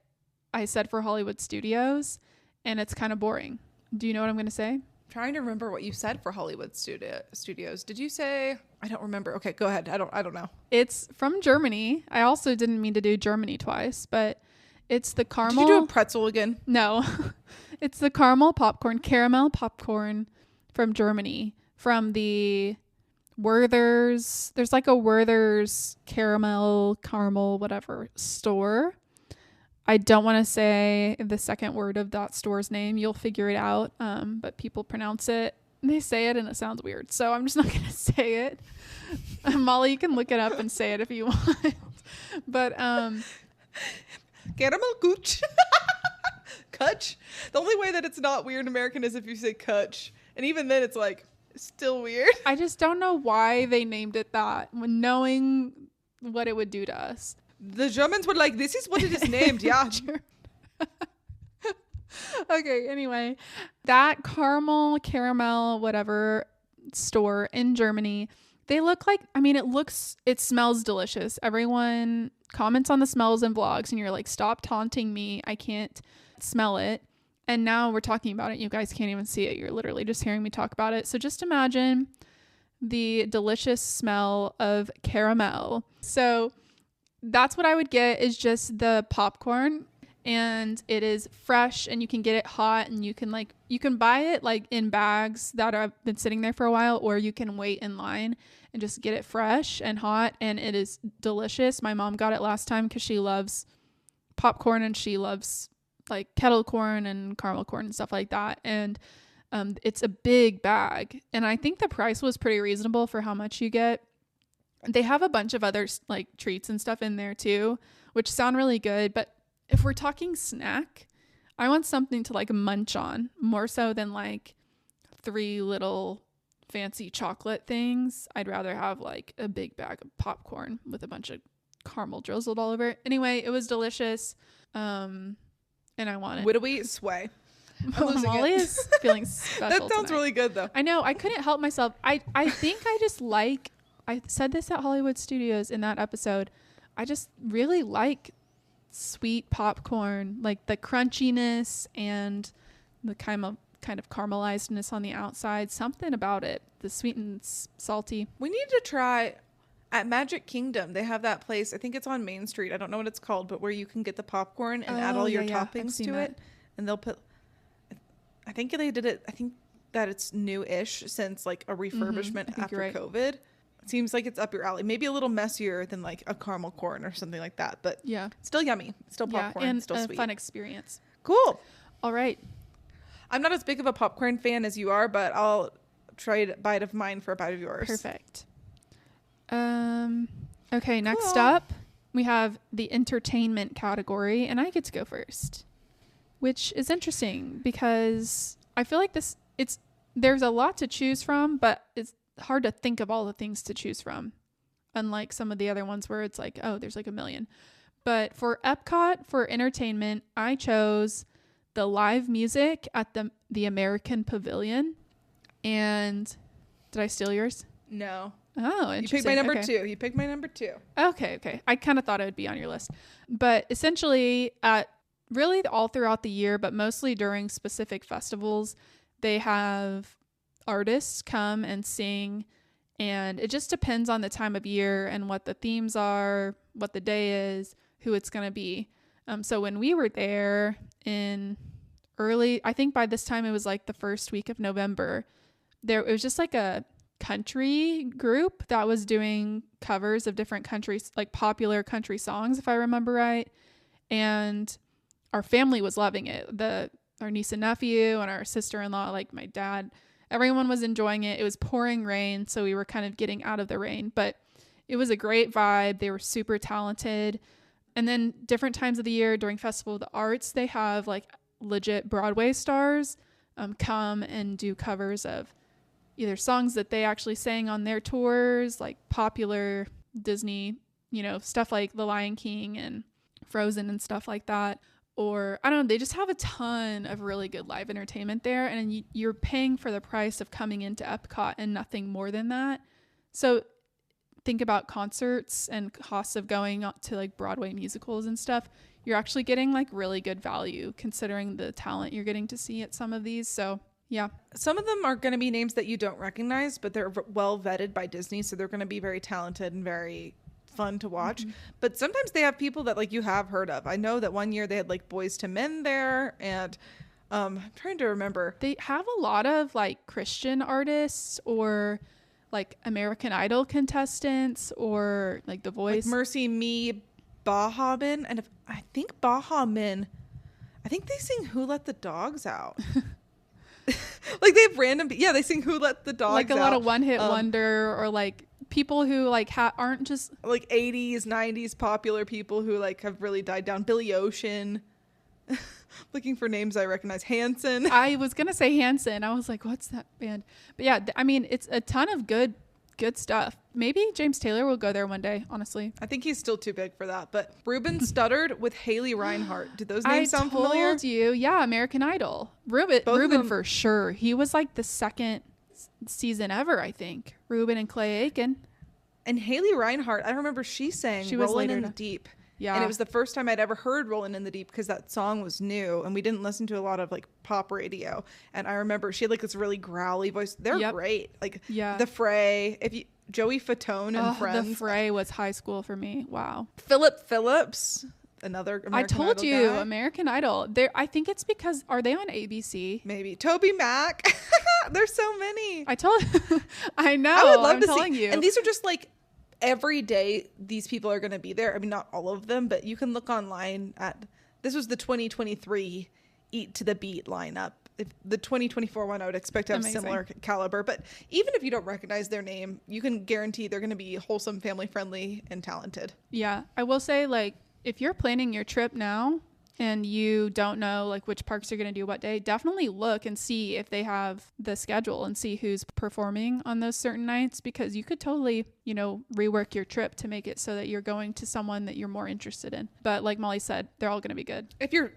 I said for Hollywood Studios, and it's kind of boring. Do you know what I'm gonna say? I'm trying to remember what you said for Hollywood Studios. Did you say? I don't remember. Okay, go ahead. I don't know. It's from Germany. I also didn't mean to do Germany twice, but it's the caramel. Did you do a pretzel again? No. It's the caramel popcorn from Germany, from the Werther's. There's like a Werther's caramel, whatever store. I don't want to say the second word of that store's name. You'll figure it out. But people pronounce it. They say it and it sounds weird. So I'm just not going to say it. Molly, you can look it up and say it if you want. But caramel gooch. Kutch. The only way that it's not weird American is if you say kutch. And even then it's like still weird. I just don't know why they named it that when knowing what it would do to us. The Germans were like, this is what it is named. Yeah. Okay, anyway, that caramel, whatever store in Germany, they look like, it smells delicious. Everyone comments on the smells in vlogs and you're like, stop taunting me. I can't smell it. And now we're talking about it. You guys can't even see it. You're literally just hearing me talk about it. So just imagine the delicious smell of caramel. So that's what I would get, is just the popcorn, and it is fresh and you can get it hot, and you can buy it like in bags that have been sitting there for a while, or you can wait in line and just get it fresh and hot, and it is delicious. My mom got it last time because she loves popcorn and she loves like kettle corn and caramel corn and stuff like that. And it's a big bag, and I think the price was pretty reasonable for how much you get. They have a bunch of other like treats and stuff in there too, which sound really good. But if we're talking snack, I want something to like munch on more so than like 3 little fancy chocolate things. I'd rather have like a big bag of popcorn with a bunch of caramel drizzled all over it. Anyway, it was delicious. And I want it. Widowy sway. Molly is feeling special. That sounds tonight. really good though. I know. I couldn't help myself. I think I just like, I said this at Hollywood Studios in that episode, I just really like sweet popcorn, like the crunchiness and the kind of caramelizedness on the outside. Something about it, the sweet and salty. We need to try at Magic Kingdom. They have that place, I think it's on Main Street, I don't know what it's called, but where you can get the popcorn and add all your toppings to it, and they'll put, I think they did it, I think that it's new-ish since like a refurbishment after COVID. It seems like it's up your alley. Maybe a little messier than like a caramel corn or something like that, but yeah, still yummy, still popcorn, and still sweet. Fun experience. Cool. All right. I'm not as big of a popcorn fan as you are, but I'll trade a bite of mine for a bite of yours. Perfect. Okay, next up we have the entertainment category, and I get to go first. which is interesting because I feel like there's a lot to choose from, but it's hard to think of all the things to choose from. Unlike some of the other ones where it's like, oh, there's like a million. But for Epcot, for entertainment, I chose the live music at the American Pavilion. And did I steal yours? No. Oh, interesting. You picked my number 2. You picked my number 2. Okay. I kind of thought it would be on your list. But essentially, really all throughout the year, but mostly during specific festivals, they have artists come and sing. And it just depends on the time of year and what the themes are, what the day is, who it's going to be. So when we were there in I think by this time it was like the first week of November, it was just like a country group that was doing covers of different countries, like popular country songs, if I remember right. And our family was loving it. Our niece and nephew and our sister-in-law, like my dad, everyone was enjoying it. It was pouring rain, so we were kind of getting out of the rain, but it was a great vibe. They were super talented. And then different times of the year during Festival of the Arts, they have like legit Broadway stars come and do covers of either songs that they actually sang on their tours, like popular Disney, stuff like The Lion King and Frozen and stuff like that. Or, I don't know, they just have a ton of really good live entertainment there. And you're paying for the price of coming into Epcot and nothing more than that. So think about concerts and costs of going to like Broadway musicals and stuff. You're actually getting like really good value considering the talent you're getting to see at some of these. So, yeah. Some of them are going to be names that you don't recognize, but they're well vetted by Disney. So they're going to be very talented and very fun to watch. But sometimes they have people that like you have heard of. I know that one year they had like Boys to Men there, and I'm trying to remember. They have a lot of like Christian artists or like American Idol contestants or like The Voice. Like Mercy Me, Baha Men, and I think Baha Men, I think they sing Who Let the Dogs Out. Like they have random, they sing Who Let the Dogs Out. Like a lot of one-hit wonder or like people who like aren't just like 80s 90s popular people who like have really died down. Billy Ocean. Looking for names I recognize. Hanson. I was gonna say Hanson. I was like, what's that band? But yeah, I mean, it's a ton of good stuff. Maybe James Taylor will go there one day, honestly. I think he's still too big for that. But Ruben Studdard with Haley Reinhart. Did those names sound familiar? I told you. Yeah, American Idol. Ruben for sure. He was like the second season ever, I think. Ruben and Clay Aiken. And Haley Reinhart, I remember she sang Rollin' in the Deep. Yeah. And it was the first time I'd ever heard Rollin' in the Deep because that song was new and we didn't listen to a lot of like pop radio. And I remember she had like this really growly voice. They're great. Like The Fray, Joey Fatone and Friends. The Fray was high school for me. Wow. Philip Phillips, another American I told Idol you, guy. American Idol. I think it's because, are they on ABC? Maybe. Toby Mac. There's so many. I know. I would love I'm to telling see. you. And these are just like every day these people are going to be there. I mean, not all of them, but you can look online this was the 2023 Eat to the Beat lineup. If the 2024 one, I would expect to have similar caliber. But even if you don't recognize their name, you can guarantee they're going to be wholesome, family friendly, and talented. Yeah. I will say, like, if you're planning your trip now and you don't know like which parks you're going to do what day, definitely look and see if they have the schedule and see who's performing on those certain nights, because you could totally, rework your trip to make it so that you're going to someone that you're more interested in. But like Molly said, they're all going to be good. If you're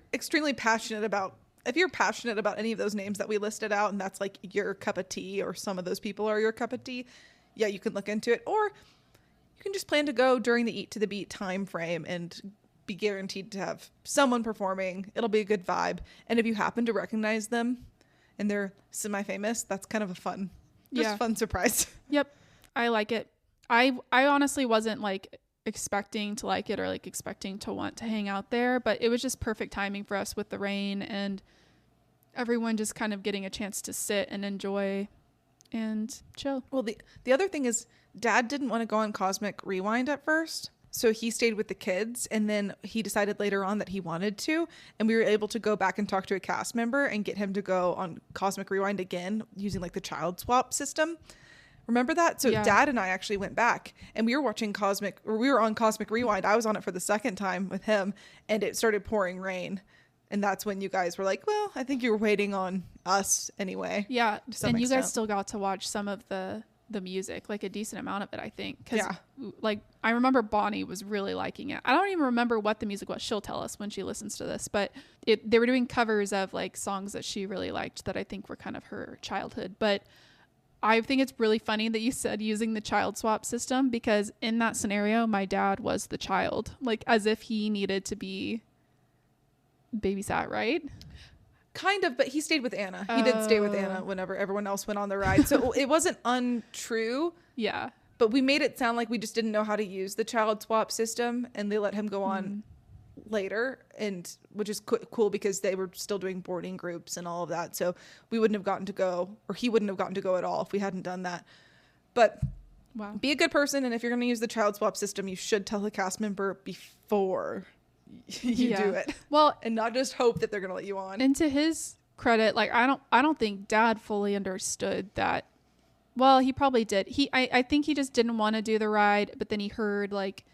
passionate about any of those names that we listed out and that's like your cup of tea, or some of those people are your cup of tea, yeah, you can look into it. Or you can just plan to go during the Eat to the Beat time frame and be guaranteed to have someone performing. It'll be a good vibe. And if you happen to recognize them and they're semi-famous, that's kind of a fun surprise. Yep. I like it. I honestly wasn't like expecting to like it or like expecting to want to hang out there, but it was just perfect timing for us with the rain and everyone just kind of getting a chance to sit and enjoy and chill. Well, the other thing is Dad didn't want to go on Cosmic Rewind at first. So he stayed with the kids, and then he decided later on that he wanted to, and we were able to go back and talk to a cast member and get him to go on Cosmic Rewind again using like the child swap system. Remember that? So Dad and I actually went back and we were on Cosmic Rewind. I was on it for the second time with him, and it started pouring rain. And that's when you guys were like, well, I think you were waiting on us anyway. Yeah. And you guys still got to watch some of the music, like a decent amount of it, I think. Because like I remember Bonnie was really liking it. I don't even remember what the music was. She'll tell us when she listens to this. But they were doing covers of like songs that she really liked that I think were kind of her childhood. But I think it's really funny that you said using the child swap system, because in that scenario, my dad was the child, like as if he needed to be babysat, right? Kind of, but he stayed with Anna. He did stay with Anna whenever everyone else went on the ride. So it wasn't untrue. Yeah. But we made it sound like we just didn't know how to use the child swap system, and they let him go on later, and which is cool because they were still doing boarding groups and all of that. So we wouldn't have gotten to go, or he wouldn't have gotten to go at all if we hadn't done that. But be a good person, and if you're going to use the child swap system, you should tell the cast member before you do it. Well, and not just hope that they're going to let you on. And to his credit, like I don't think Dad fully understood that. Well, he probably did. I think he just didn't want to do the ride, but then he heard like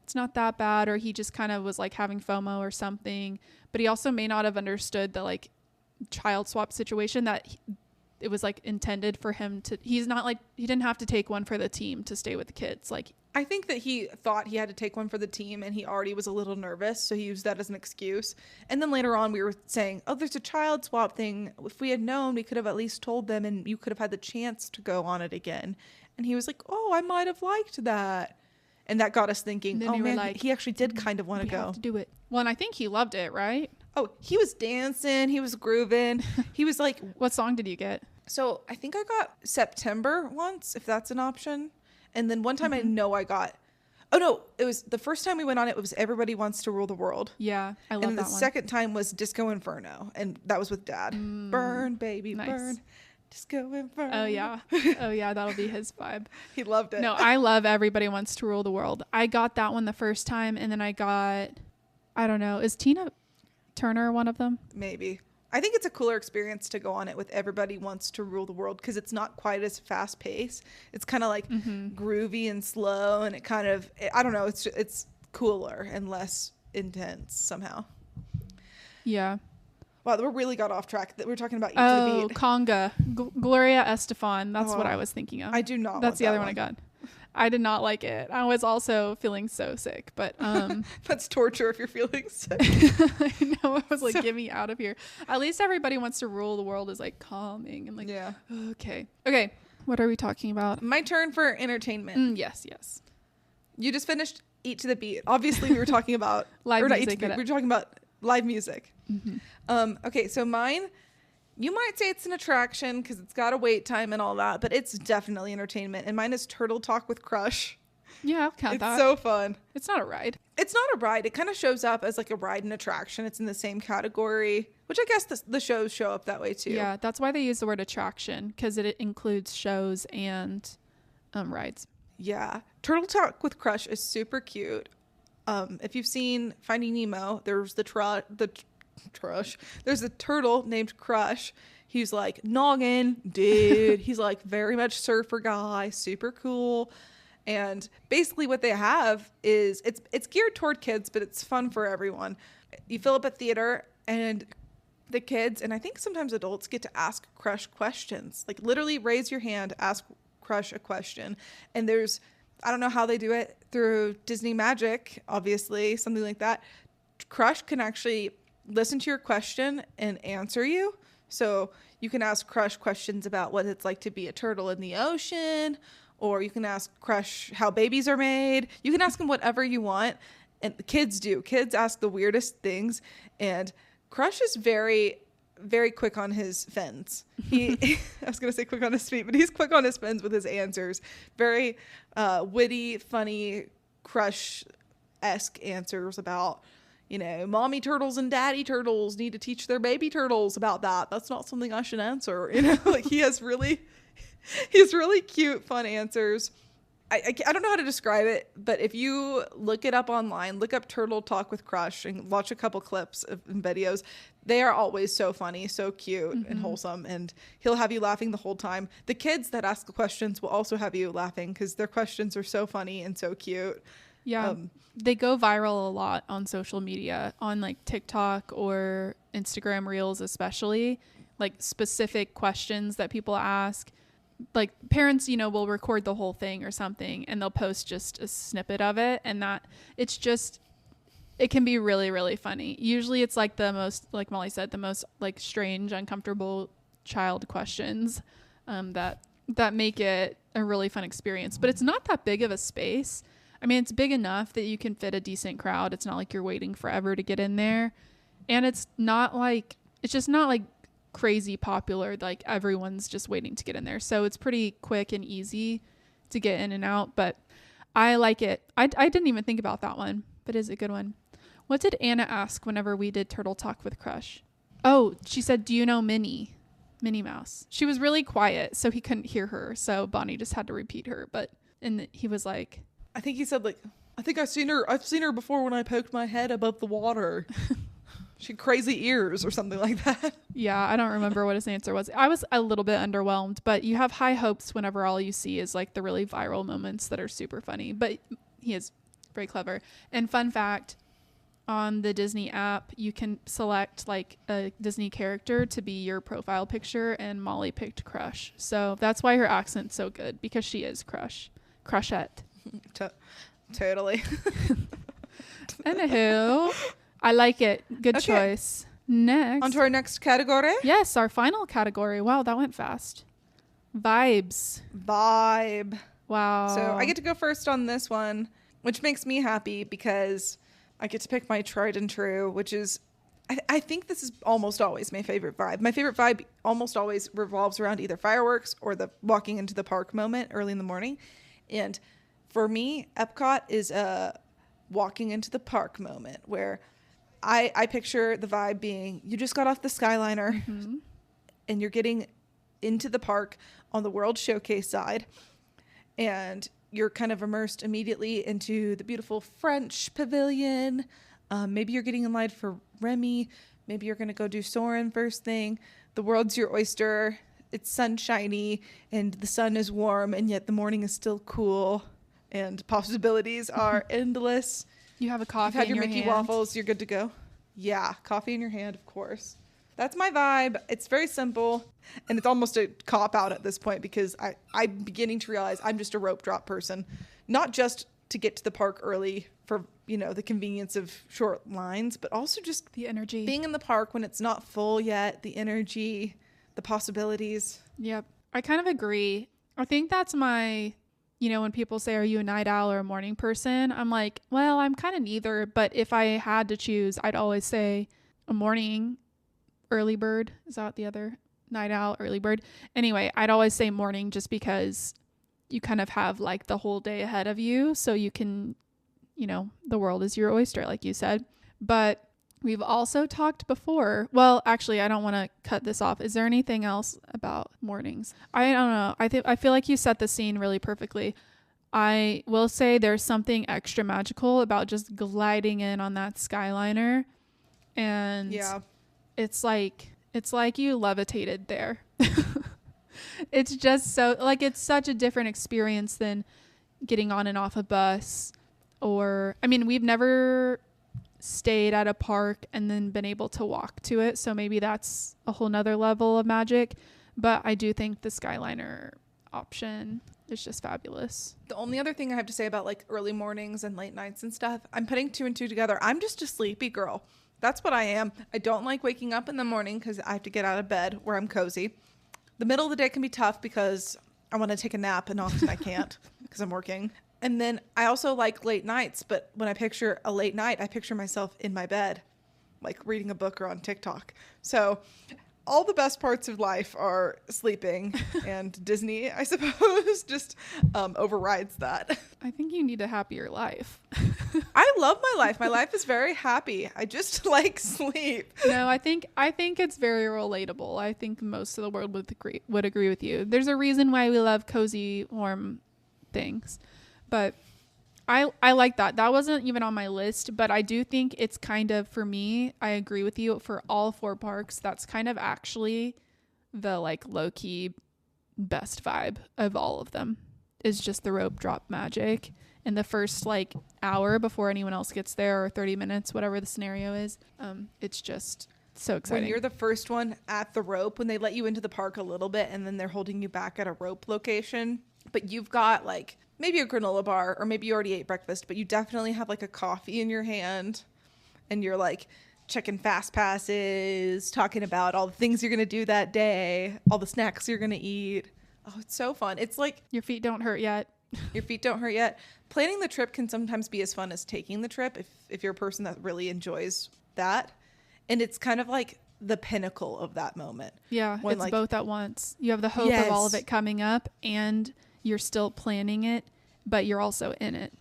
it's not that bad, or he just kind of was like having FOMO or something. But he also may not have understood the like child swap situation, that it was like intended for him to, he's not like, he didn't have to take one for the team to stay with the kids. Like, I think that he thought he had to take one for the team, and he already was a little nervous, so he used that as an excuse. And then later on we were saying, oh, there's a child swap thing. If we had known, we could have at least told them, and you could have had the chance to go on it again. And he was like, oh, I might have liked that. And that got us thinking, oh man, like, he actually did kind of want to go. Have to do it. Well, and I think he loved it, right? Oh, he was dancing. He was grooving. He was like... What song did you get? So I think I got September once, if that's an option. And then one time I know I got... Oh, no. It was the first time we went on it was Everybody Wants to Rule the World. Yeah, I love that one. And the second time was Disco Inferno. And that was with Dad. Burn, baby, burn. Disco Inferno. Oh, yeah. Oh, yeah. That'll be his vibe. He loved it. No, I love Everybody Wants to Rule the World. I got that one the first time, and then I got... I don't know. Is Tina Turner one of them? Maybe. I think it's a cooler experience to go on it with Everybody Wants to Rule the World, because it's not quite as fast paced. It's kind of like groovy and slow, and it kind of, I don't know, it's cooler and less intense somehow. Yeah. Wow, we really got off track. We were talking about Eat to the Beat. Conga. Gloria Estefan. That's what I was thinking of. I do not. That's the other one I got. I did not like it. I was also feeling so sick, but that's torture if you're feeling sick. I know. I was like, get me out of here. At least Everybody Wants to Rule the World is like calming and like, yeah. Okay. What are we talking about? My turn for entertainment. Yes. You just finished Eat to the Beat. Obviously, we were talking about live music. We were talking about live music. Okay, so mine, you might say it's an attraction because it's got a wait time and all that, but it's definitely entertainment. And mine is Turtle Talk with Crush. Yeah, I'll count that. It's so fun. It's not a ride. It's not a ride. It kind of shows up as like a ride and attraction. It's in the same category, which I guess the shows show up that way too. Yeah, that's why they use the word attraction, because it includes shows and rides. Yeah. Turtle Talk with Crush is super cute. If you've seen Finding Nemo, there's there's a turtle named Crush. He's like noggin dude. He's like very much surfer guy, super cool. And basically what they have is it's geared toward kids, but it's fun for everyone. You fill up a theater, and the kids, and I think sometimes adults, get to ask Crush questions. Like literally raise your hand, ask Crush a question. And there's, I don't know how they do it, through Disney Magic, obviously, something like that. Crush can actually listen to your question and answer you. So you can ask Crush questions about what it's like to be a turtle in the ocean, or you can ask Crush how babies are made. You can ask him whatever you want. And the kids do. Kids ask the weirdest things. And Crush is very, very quick on his fins. I was going to say quick on his feet, but he's quick on his fins with his answers. Very witty, funny, Crush-esque answers about, mommy turtles and daddy turtles need to teach their baby turtles about that. That's not something I should answer. Like he has really cute, fun answers. I don't know how to describe it, but if you look it up online, look up Turtle Talk with Crush and watch a couple clips and videos. They are always so funny, so cute and wholesome, and he'll have you laughing the whole time. The kids that ask the questions will also have you laughing because their questions are so funny and so cute. Yeah. They go viral a lot on social media, on like TikTok or Instagram Reels, especially like specific questions that people ask. Like parents, will record the whole thing or something and they'll post just a snippet of it. And it can be really, really funny. Usually it's like the most, like Molly said, the most like strange, uncomfortable child questions that make it a really fun experience. But it's not that big of a space. I mean, it's big enough that you can fit a decent crowd. It's not like you're waiting forever to get in there. And it's just not like crazy popular. Like everyone's just waiting to get in there. So it's pretty quick and easy to get in and out. But I like it. I didn't even think about that one, but it's a good one. What did Anna ask whenever we did Turtle Talk with Crush? Oh, she said, do you know Minnie Mouse? She was really quiet, so he couldn't hear her. So Bonnie just had to repeat her. And he was like, I think he said like, I think I've seen her before when I poked my head above the water. She had crazy ears or something like that. Yeah, I don't remember what his answer was. I was a little bit underwhelmed, but you have high hopes whenever all you see is like the really viral moments that are super funny. But he is very clever. And fun fact, on the Disney app, you can select like a Disney character to be your profile picture, and Molly picked Crush. So that's why her accent's so good, because she is Crushette. Totally. Anywho, I like it. Good choice. Next. On to our next category. Yes, our final category. Wow, that went fast. Vibe. Wow. So I get to go first on this one, which makes me happy because I get to pick my tried and true, which is, I think this is almost always my favorite vibe. My favorite vibe almost always revolves around either fireworks or the walking into the park moment early in the morning. And for me, Epcot is a walking into the park moment where I picture the vibe being, you just got off the Skyliner and you're getting into the park on the World Showcase side, and you're kind of immersed immediately into the beautiful French pavilion. Maybe you're getting in line for Remy. Maybe you're going to go do Soarin' first thing. The world's your oyster. It's sunshiny and the sun is warm, and yet the morning is still cool and possibilities are endless. You have a coffee in your hand. You've had your Mickey waffles. You're good to go. Yeah, coffee in your hand, of course. That's my vibe. It's very simple, and it's almost a cop-out at this point because I'm beginning to realize I'm just a rope drop person. Not just to get to the park early for, the convenience of short lines, but also just the energy. Being in the park when it's not full yet, the energy, the possibilities. Yep. I kind of agree. I think that's my, when people say, are you a night owl or a morning person? I'm like, well, I'm kind of neither. But if I had to choose, I'd always say a morning early bird. Is that the other? Night owl, early bird. Anyway, I'd always say morning just because you kind of have like the whole day ahead of you. So you can, the world is your oyster, like you said. But we've also talked before. Well, actually, I don't want to cut this off. Is there anything else about mornings? I don't know. I feel like you set the scene really perfectly. I will say there's something extra magical about just gliding in on that Skyliner, and it's like you levitated there. It's just so like it's such a different experience than getting on and off a bus, or we've never stayed at a park and then been able to walk to it, so maybe that's a whole nother level of magic. But I do think the Skyliner option is just fabulous. The only other thing I have to say about like early mornings and late nights and stuff, I'm putting two and two together. I'm just a sleepy girl. That's what I am. I don't like waking up in the morning because I have to get out of bed where I'm cozy. The middle of the day can be tough because I want to take a nap and often I can't because I'm working. And then I also like late nights, but when I picture a late night, I picture myself in my bed, like reading a book or on TikTok. So all the best parts of life are sleeping, and Disney, I suppose, just overrides that. I think you need a happier life. I love my life. My life is very happy. I just like sleep. No, I think it's very relatable. I think most of the world would agree with you. There's a reason why we love cozy, warm things. But I like that. That wasn't even on my list, but I do think it's kind of, for me, I agree with you, for all four parks, that's kind of actually the like low-key best vibe of all of them. is just the rope drop magic. In the first like hour before anyone else gets there, or 30 minutes, whatever the scenario is, it's just so exciting. When you're the first one at the rope, when they let you into the park a little bit and then they're holding you back at a rope location, but you've got like maybe a granola bar, or maybe you already ate breakfast, but you definitely have like a coffee in your hand, and you're like checking fast passes, talking about all the things you're going to do that day, all the snacks you're going to eat. Oh, it's so fun. It's like your feet don't hurt yet. Your feet don't hurt yet. Planning the trip can sometimes be as fun as taking the trip if you're a person that really enjoys that. And it's kind of like the pinnacle of that moment. Yeah, it's like, both at once. You have the hope of all of it coming up, and you're still planning it, but you're also in it.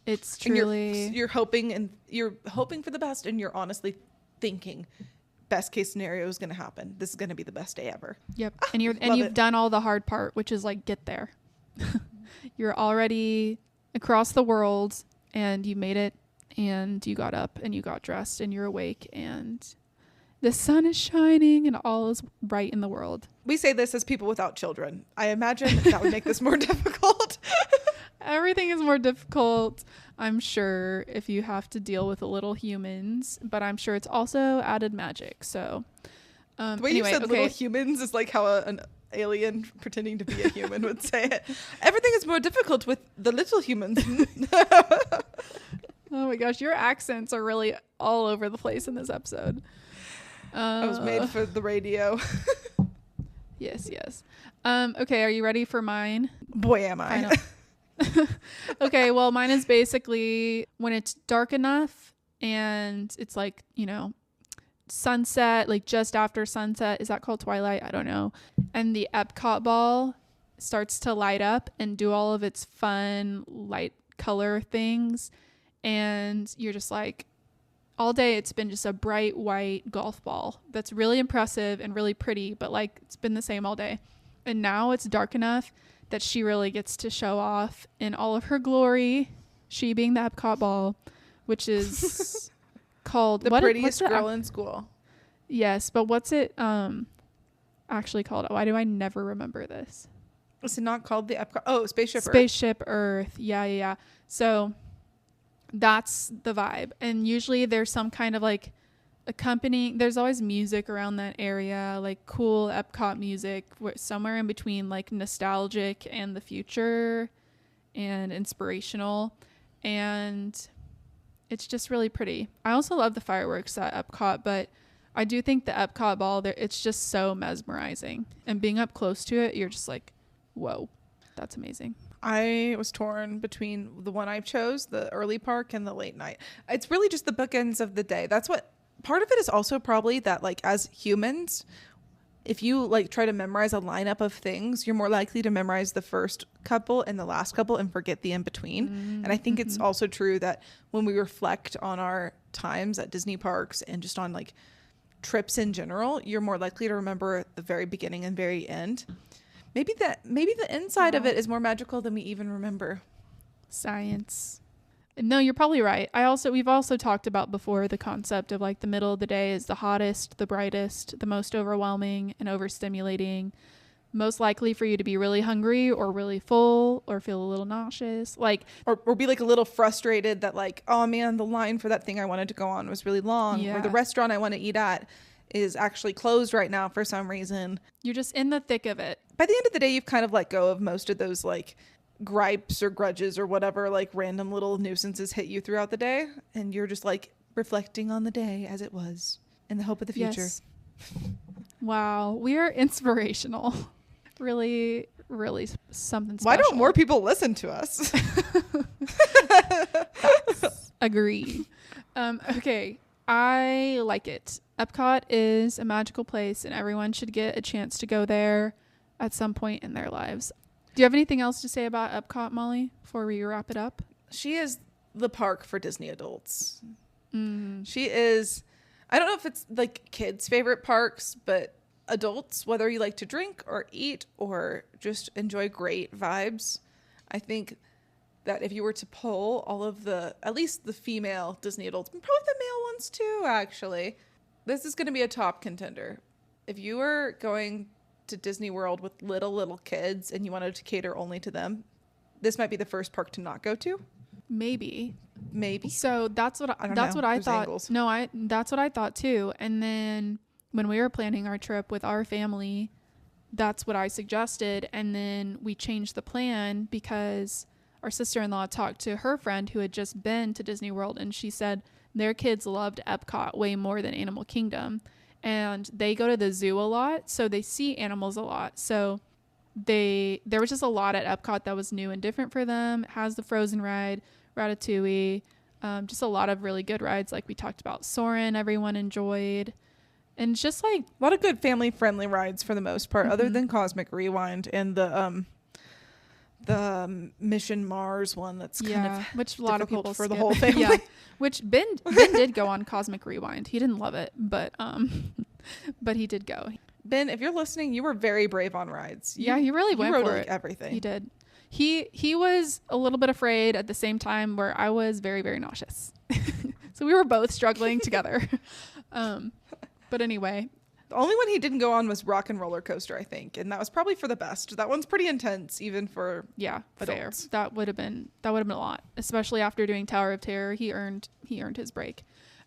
It's truly... You're hoping for the best, and you're honestly thinking best case scenario is going to happen. This is going to be the best day ever. Yep. And you've done all the hard part, which is like get there. You're already across the world, and you made it, and you got up and you got dressed and you're awake and the sun is shining and all is bright in the world. We say this as people without children. I imagine that would make this more difficult. Everything is more difficult, I'm sure, if you have to deal with little humans, but I'm sure it's also added magic. So the way you said little humans is like how an alien pretending to be a human would say it. Everything is more difficult with the little humans. Oh my gosh, your accents are really all over the place in this episode. I was made for the radio. Yes. Okay, are you ready for mine? Boy, am I. Okay, well, mine is basically when it's dark enough and it's like, sunset, like just after sunset. Is that called twilight? I don't know. And the Epcot ball starts to light up and do all of its fun light color things. And you're just like, all day it's been just a bright white golf ball that's really impressive and really pretty, but like it's been the same all day. And now it's dark enough that she really gets to show off in all of her glory, she being the Epcot ball, which is called the prettiest girl in school. Yes, but what's it actually called? Why do I never remember this? Is it not called the Epcot? Oh, Spaceship Earth. Spaceship Earth. Yeah. So that's the vibe. And usually there's some kind of like accompanying, there's always music around that area, like cool Epcot music, somewhere in between like nostalgic and the future and inspirational. And it's just really pretty. I also love the fireworks at Epcot, but I do think the Epcot ball there, it's just so mesmerizing. And being up close to it, you're just like, whoa, that's amazing. I was torn between the one I chose, the early park, and the late night. It's really just the bookends of the day. That's what part of it is also probably that like as humans, if you like try to memorize a lineup of things, you're more likely to memorize the first couple and the last couple and forget the in between. Mm-hmm. And I think it's also true that when we reflect on our times at Disney parks and just on like trips in general, you're more likely to remember the very beginning and very end. Maybe the inside of it is more magical than we even remember. Science. No, you're probably right. We've also talked about before the concept of like the middle of the day is the hottest, the brightest, the most overwhelming and overstimulating, most likely for you to be really hungry or really full or feel a little nauseous, like or be like a little frustrated that like, oh man, the line for that thing I wanted to go on was really long, or the restaurant I want to eat at is actually closed right now for some reason. You're just in the thick of it. By the end of the day, you've kind of let go of most of those like gripes or grudges or whatever like random little nuisances hit you throughout the day, and you're just like reflecting on the day as it was in the hope of the future. Yes. Wow, we are inspirational. Really, really something special. Why don't more people listen to us? Agreed. Okay, I like it. Epcot is a magical place, and everyone should get a chance to go there at some point in their lives. Do you have anything else to say about Epcot, Molly, before we wrap it up? She is the park for Disney adults. Mm. She is, I don't know if it's like kids' favorite parks, but adults, whether you like to drink or eat or just enjoy great vibes, I think that if you were to poll all of at least the female Disney adults, probably the male ones too, actually, this is going to be a top contender. If you were going to Disney World with little kids and you wanted to cater only to them, this might be the first park to not go to. Maybe. So that's what I thought. Angles. No, that's what I thought too. And then when we were planning our trip with our family, that's what I suggested. And then we changed the plan because our sister-in-law talked to her friend who had just been to Disney World, and she said their kids loved Epcot way more than Animal Kingdom. And they go to the zoo a lot, so they see animals a lot. So there was just a lot at Epcot that was new and different for them. It has the Frozen ride, Ratatouille, just a lot of really good rides like we talked about. Soarin', everyone enjoyed. And just like a lot of good family-friendly rides for the most part, other than Cosmic Rewind and the Mission Mars one that's kind of which a lot of people for the whole family. Yeah, which Ben did go on Cosmic Rewind. He didn't love it, but he did go. Ben, if you're listening, you were very brave on rides. He really went for it. Everything he did. He was a little bit afraid at the same time, where I was very, very nauseous. So we were both struggling together. But anyway. The only one he didn't go on was Rock and Roller Coaster, I think, and that was probably for the best. That one's pretty intense, even for adults. Fair. That would have been a lot, especially after doing Tower of Terror. He earned his break.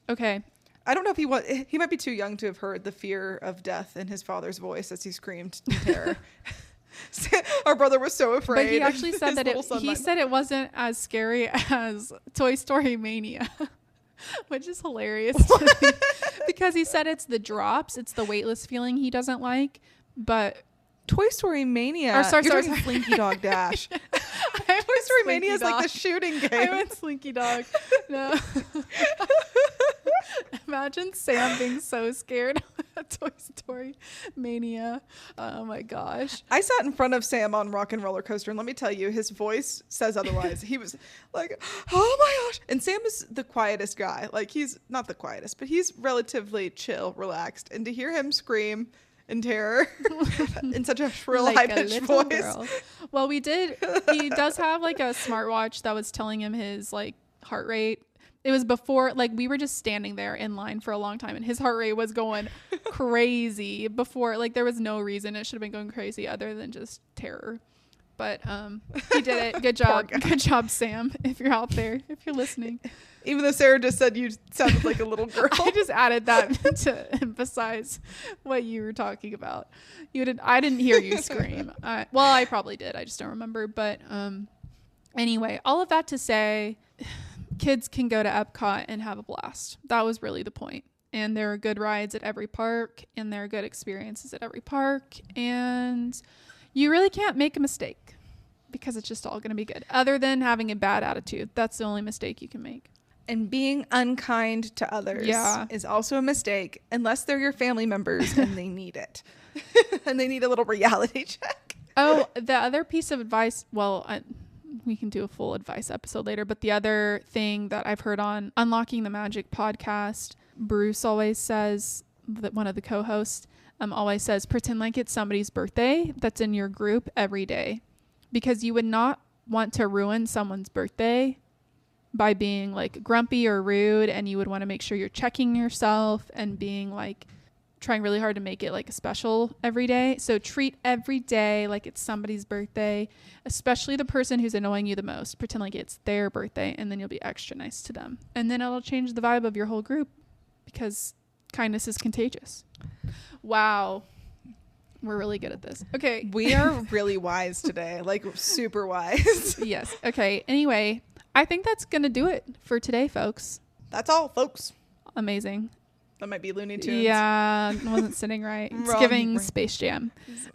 Okay. I don't know if he might be too young to have heard the fear of death in his father's voice as he screamed in terror. Our brother was so afraid. But he actually said that he said it wasn't as scary as Toy Story Mania. Which is hilarious to me, because he said it's the drops, it's the weightless feeling he doesn't like. But Toy Story Mania, or sorry, Slinky Dog Dash. Toy Story Mania is like the shooting game. I went Slinky Dog. No. Imagine Sam being so scared at Toy Story Mania. Oh my gosh. I sat in front of Sam on Rock and Roller Coaster, and let me tell you, his voice says otherwise. He was like, oh my gosh. And Sam is the quietest guy. Like, he's not the quietest, but he's relatively chill, relaxed. And to hear him scream in terror in such a shrill, like high-pitched voice. Girl. Well, he does have like a smartwatch that was telling him his like heart rate. It was before, like, we were just standing there in line for a long time, and his heart rate was going crazy before, like, there was no reason it should have been going crazy other than just terror. But he did it. Good job. Good job, Sam, if you're out there, if you're listening. Even though Sarah just said you sounded like a little girl. I just added that to emphasize what you were talking about. I didn't hear you scream. Well, I probably did. I just don't remember. But anyway, all of that to say, kids can go to Epcot and have a blast. That was really the point. And there are good rides at every park, and there are good experiences at every park. And you really can't make a mistake because it's just all going to be good. Other than having a bad attitude. That's the only mistake you can make. And being unkind to others is also a mistake, unless they're your family members and they need it. And they need a little reality check. Oh, the other piece of advice, we can do a full advice episode later, but the other thing that I've heard on Unlocking the Magic podcast, Bruce always says, that one of the co-hosts always says, pretend like it's somebody's birthday that's in your group every day, because you would not want to ruin someone's birthday by being like grumpy or rude, and you would want to make sure you're checking yourself and being like trying really hard to make it like special every day. So treat every day like it's somebody's birthday, especially the person who's annoying you the most. Pretend like it's their birthday, and then you'll be extra nice to them. And then it'll change the vibe of your whole group, because kindness is contagious. Wow. We're really good at this. Okay. We are really wise today, like super wise. Yes. Okay. Anyway, I think that's going to do it for today, folks. That's all, folks. Amazing. That might be Looney Tunes. Yeah, it wasn't sitting right. It's giving Space Jam.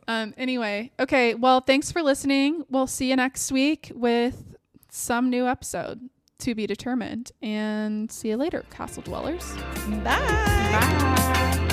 Anyway, okay. Well, thanks for listening. We'll see you next week with some new episode to be determined. And see you later, Castle Dwellers. Bye. Bye.